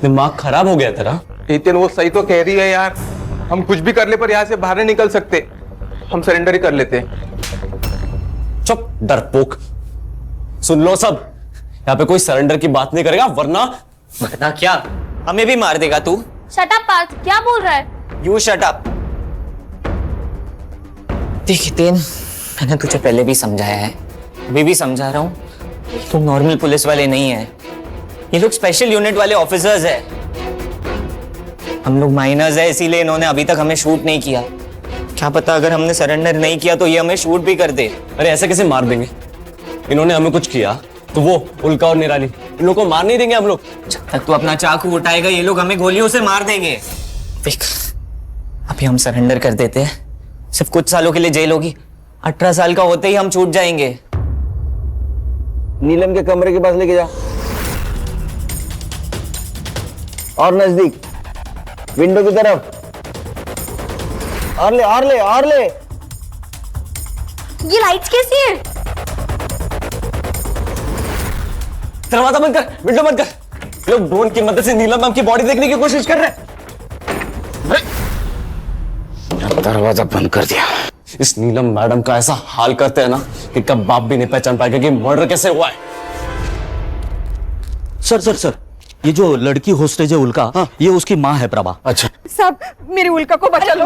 दिमाग खराब हो गया तेरा? हितेन वो सही तो कह रही है यार, हम कुछ भी कर ले पर यहाँ से बाहर नहीं निकल सकते। हम सरेंडर ही कर लेते हैं। चुप डरपोक। सुन लो सब, यहाँ पे कोई सरेंडर की बात नहीं करेगा वरना क्या हमें भी मार देगा तू? शट अप पार्थ, क्या बोल रहा है? You shut up. देख हितेन, मैंने तुझे पहले भी समझाया है, अभी भी समझा रहा हूँ, तुम नॉर्मल पुलिस वाले नहीं है, ये लोग स्पेशल यूनिट वाले ऑफिसर्स है। हम लोग माइनर्स है, इसीलिए इन्होंने अभी तक हमें शूट नहीं किया। क्या पता अगर हमने सरेंडर नहीं किया तो ये हमें शूट भी कर दे। अरे ऐसे कैसे मार देंगे? इन्होंने हमें कुछ किया तो वो उल्का और निराली इन लोगों को मार नहीं देंगे हम लोग। जब तक तू अपना चाकू उठाएगा ये लोग हमें गोलियों से मार देंगे। देख, अभी हम सरेंडर कर देते हैं, सिर्फ कुछ सालों के लिए जेल होगी, 18 साल का होते ही हम छूट जाएंगे। नीलम के कमरे के पास लेके जा और नजदीक विंडो की तरफ, और ले। ये लाइट्स कैसी है? दरवाजा बंद कर, विंडो बंद कर। लोग ड्रोन की मदद से नीलम मैम की बॉडी देखने की कोशिश कर रहे हैं। दरवाजा बंद कर दिया। इस नीलम मैडम का ऐसा हाल करते हैं ना कि कब बाप भी नहीं पहचान पाएगा कि मर्डर कैसे हुआ है। सर, ये जो लड़की होस्टेज है उल्का, हाँ, ये उसकी माँ है प्रभा। अच्छा साहब, मेरी उल्का को बचा लो।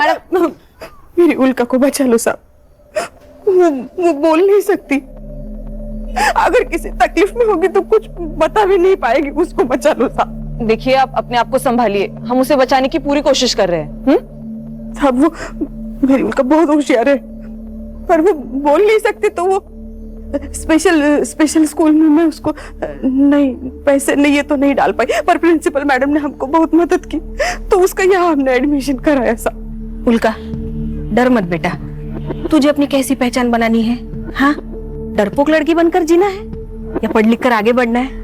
मेरी उल्का को बचा लो साहब, वो बोल नहीं सकती, अगर किसी तकलीफ में होगी तो कुछ बता भी नहीं पाएगी, उसको बचा लो साहब। देखिए, आप अपने आप को संभालिए, हम उसे बचाने की पूरी कोशिश कर रहे हैं। साहब, वो मेरी उल्का बहुत होशियार है, पर वो बोल नहीं सकती तो वो स्पेशल स्कूल में मैं उसको नहीं पैसे नहीं ये तो नहीं डाल पाई, पर प्रिंसिपल मैडम ने हमको बहुत मदद की तो उसका यहाँ हमने एडमिशन कराया सा। उल्का डर मत बेटा, तुझे अपनी कैसी पहचान बनानी है? हाँ, डरपोक लड़की बनकर जीना है या पढ़ लिख कर आगे बढ़ना है?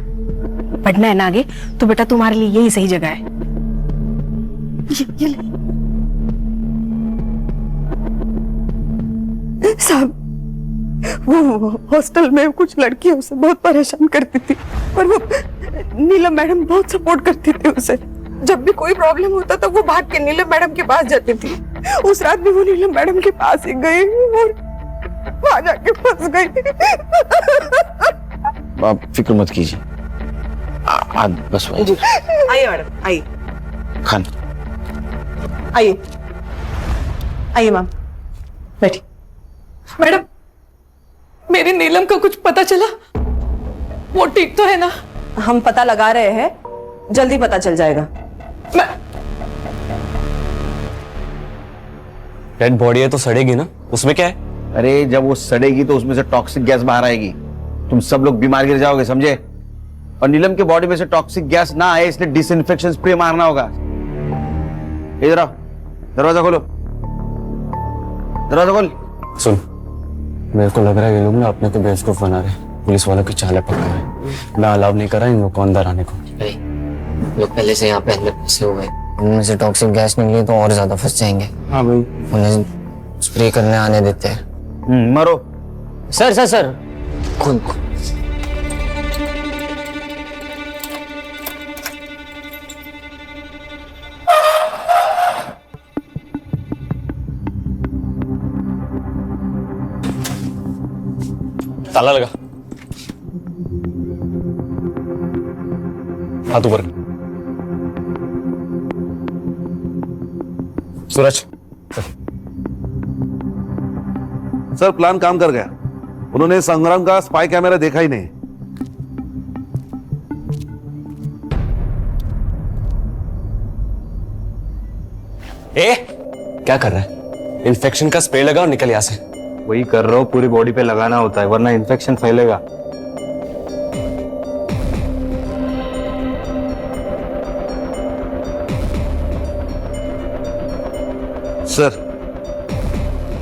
बढ़ना है ना आगे तो बेटा तुम्हारे लिए यही सही जगह है। ये साहब, वो हॉस्टल में कुछ लड़कियां उसे बहुत परेशान करती थी, पर वो नीलम मैडम बहुत सपोर्ट करती थी उसे। जब भी कोई प्रॉब्लम होता था वो भाग के नीलम मैडम के पास जाती थी। उस रात भी वो नीलम मैडम के पास ही गई और वहां जाके फंस गई। आप फिक्र मत कीजिए, बस आइए मैडम, आइए खान, आइए आइए मैम, बैठी। मैडम, मेरी नीलम का कुछ पता चला? वो ठीक तो है ना? हम पता लगा रहे हैं, जल्दी पता चल जाएगा। डेड बॉडी है तो सड़ेगी ना, उसमें क्या है? अरे जब वो सड़ेगी तो उसमें से टॉक्सिक गैस बाहर आएगी, तुम सब लोग बीमार गिर जाओगे, समझे? और नीलम के बॉडी में से टॉक्सिक गैस ना आए इसलिए डिसइंफेक्शन स्प्रे मारना होगा। इधर आओ, दरवाजा खोलो, दरवाजा खोल। सुन, मेरे को लग रहा है ये लोग ना अपने को बेवकूफ बना रहे, पुलिस वालों की चालें पकड़ रहे। मैं अलाउ नहीं कर रहा इन लोग को अंदर आने को। लोग पहले से यहाँ पे अंदर फंसे हुए हैं, उनमें से टॉक्सिक गैस निकली तो और ज्यादा फंस जाएंगे। हाँ भाई, उन्हें स्प्रे करने आने देते हैं। मरो। सर खुद ताला लगा, हाथ ऊपर। सूरज, सर प्लान काम कर गया, उन्होंने संग्राम का स्पाई कैमरा देखा ही नहीं। क्या कर रहा है? इन्फेक्शन का स्प्रे लगा और निकल यहां से। वही कर रहा हूँ, पूरी बॉडी पे लगाना होता है वरना इन्फेक्शन फैलेगा। सर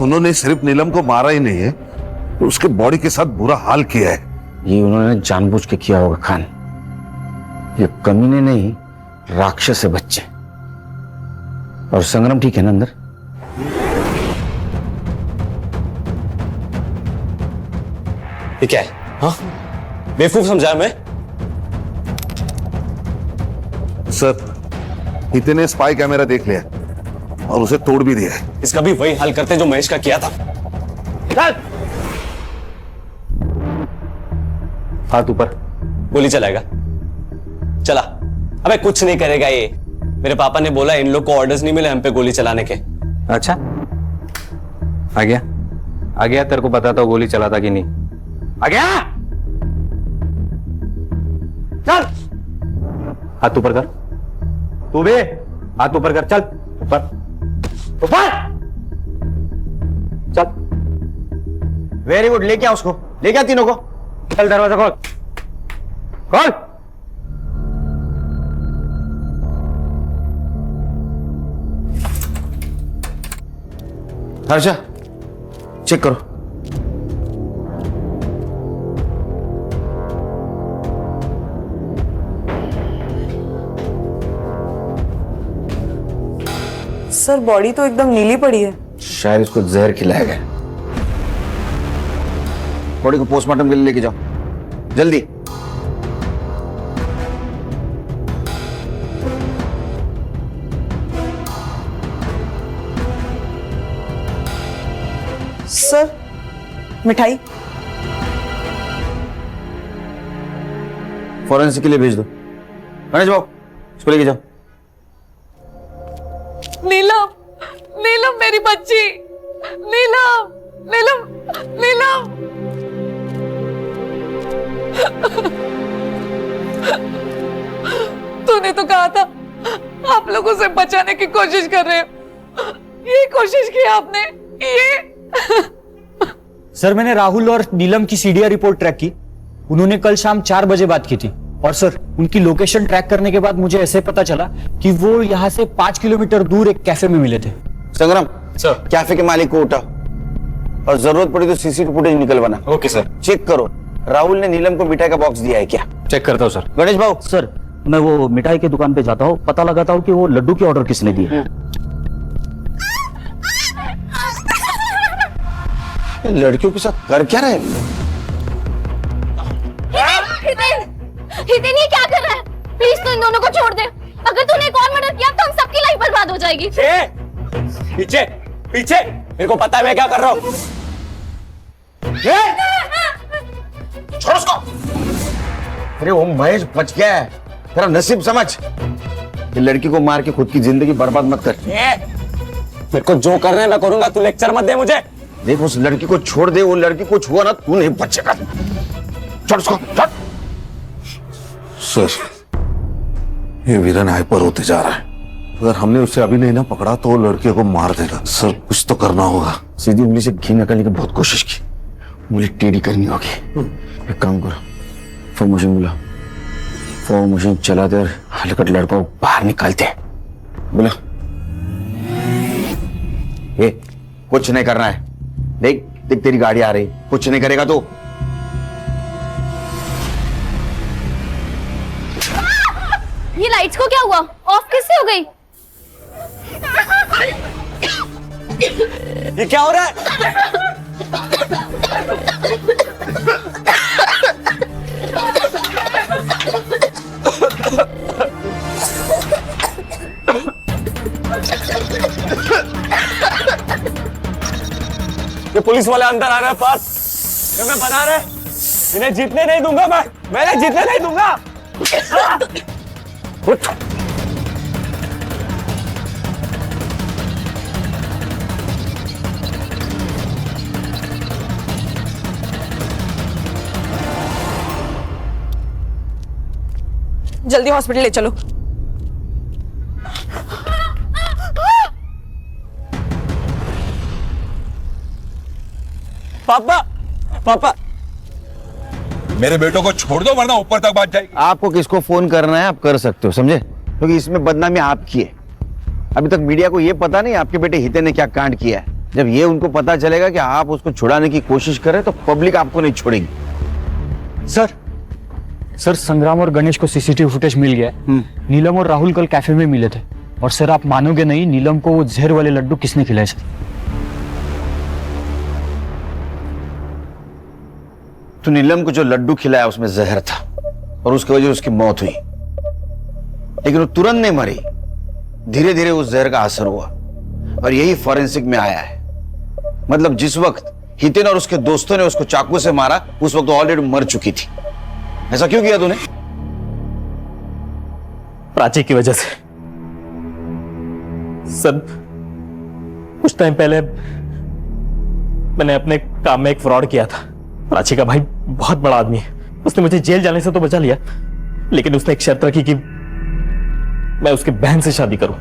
उन्होंने सिर्फ नीलम को मारा ही नहीं है, उसके बॉडी के साथ बुरा हाल किया है। ये उन्होंने जानबूझ के किया होगा खान, ये कमीने नहीं राक्षस है बच्चे। और संग्राम ठीक है ना अंदर? ये क्या है? हाँ, बेवकूफ समझा मैं? सर हितेन ने स्पाई कैमरा देख लिया और उसे तोड़ भी दिया है। इसका भी वही हाल करते जो महेश का किया था। चल! हाथ ऊपर, गोली चलाएगा। चला। अबे कुछ नहीं करेगा ये, मेरे पापा ने बोला इन लोग को ऑर्डर्स नहीं मिले हम पे गोली चलाने के। अच्छा, आ गया तेरे को पता था गोली चलाता कि नहीं? आ गया? चल, हाथ ऊपर कर, तू भी हाथ ऊपर कर, चल ऊपर ऊपर चल। वेरी गुड, लेके आ उसको, लेके आ तीनों को। चल दरवाजा खोल, खोल। हर्षा चेक करो। सर बॉडी तो एकदम नीली पड़ी है। शायद इसको जहर खिलाया गया। बॉडी को पोस्टमार्टम के लिए लेके जाओ जल्दी। सर मिठाई फॉरेंसिक के लिए भेज दो। गणेश बाबू इसको लेके जाओ। नीलम, नीलम मेरी बच्ची, नीलम, नीलम, नीलम। तूने तो कहा था आप लोगों से बचाने की कोशिश कर रहे हो, ये कोशिश की आपने, ये सर मैंने राहुल और नीलम की सीडीआर रिपोर्ट ट्रैक की। उन्होंने कल शाम 4 बजे बात की थी और सर उनकी लोकेशन ट्रैक करने के बाद मुझे ऐसे पता चला कि वो यहाँ से 5 किलोमीटर दूर एक कैफे में मिले थे। संग्राम सर, कैफे के मालिक को उठाओ और जरूरत पड़ी तो सीसीटीवी फुटेज निकलवाना। Okay sir. चेक करो राहुल ने नीलम को मिठाई का बॉक्स दिया है क्या। चेक करता हूँ सर। गणेश भाऊ सर मैं वो मिठाई की दुकान पे जाता हूँ, पता लगाता हूँ कि वो लड्डू के ऑर्डर किसने दिए। लड़कियों के साथ कर क्या रहे? हितेन ये क्या कर रहा है? प्लीज तू इन दोनों को छोड़ दे। अगर तूने एक और मर्डर किया तो हम सबकी लाइफ बर्बाद हो जाएगी। पीछे पीछे, मेरे को पता है मैं क्या कर रहा हूँ। छोड़ उसको। अरे वो महेश बच गया है, तेरा नसीब समझ। ये लड़की को मार के खुद की जिंदगी बर्बाद मत कर। मेरे को जो करना है मैं करूंगा, तू लेक्चर मत दे मुझे। देख उस लड़की को छोड़ दे, वो लड़की कुछ हुआ ना तू नहीं बचेगा। छोड़ उसको, छोड़। सर ये वीरन हाइपर होते जा रहा है। अगर हमने उसे अभी नहीं ना पकड़ा तो वो लड़के को मार देगा। सर कुछ तो करना होगा। सीधी उंगली से घी निकालने की बहुत कोशिश की, उंगली टेढ़ी करनी होगी। एक काम करो, फॉर्म मशीन बुला, फॉर्म मशीन चलाते और हलकट लड़का को बाहर निकालते हैं। बोला ये कुछ नहीं करना है। देख देख तेरी गाड़ी आ रही, कुछ नहीं करेगा तो। ये लाइट्स को क्या हुआ? ऑफ कैसे हो गई? ये क्या हो रहा है? ये पुलिस वाले अंदर आ रहे हैं पास। ये मैं बना रहे, इन्हें जीतने नहीं दूंगा मैंने जीतने नहीं दूंगा। उठ। जल्दी हॉस्पिटल ले चलो। पापा पापा मेरे बेटों को छोड़ दो वरना ऊपर तक बात जाएगी। आपको किसको फोन करना है आप कर सकते हो, समझे? क्योंकि इसमें बदनामी आपकी है। अभी तक मीडिया को यह पता नहीं आपके बेटे हितेन ने क्या कांड किया है। जब ये उनको पता चलेगा कि आप उसको छुड़ाने की कोशिश कर रहे तो पब्लिक आपको नहीं छोड़ेगी। सर संग्राम और गणेश को सीसीटीवी फुटेज मिल गया है। नीलम और राहुल कल कैफे में मिले थे और सर आप मानोगे नहीं, नीलम को वो जहर वाले लड्डू किसने खिलाए सर? तो नीलम को जो लड्डू खिलाया उसमें जहर था और उसकी वजह से उसकी मौत हुई, लेकिन वो तुरंत नहीं मरी। धीरे धीरे उस जहर का असर हुआ और यही फॉरेंसिक में आया है। मतलब जिस वक्त हितेन और उसके दोस्तों ने उसको चाकू से मारा उस वक्त वो ऑलरेडी मर चुकी थी। ऐसा क्यों किया तूने? प्राची की वजह से। सर कुछ टाइम पहले मैंने अपने काम में एक फ्रॉड किया था। प्राची का भाई बहुत बड़ा आदमी है, उसने मुझे जेल जाने से तो बचा लिया, लेकिन उसने एक शर्त रखी कि मैं उसकी बहन से शादी करूं।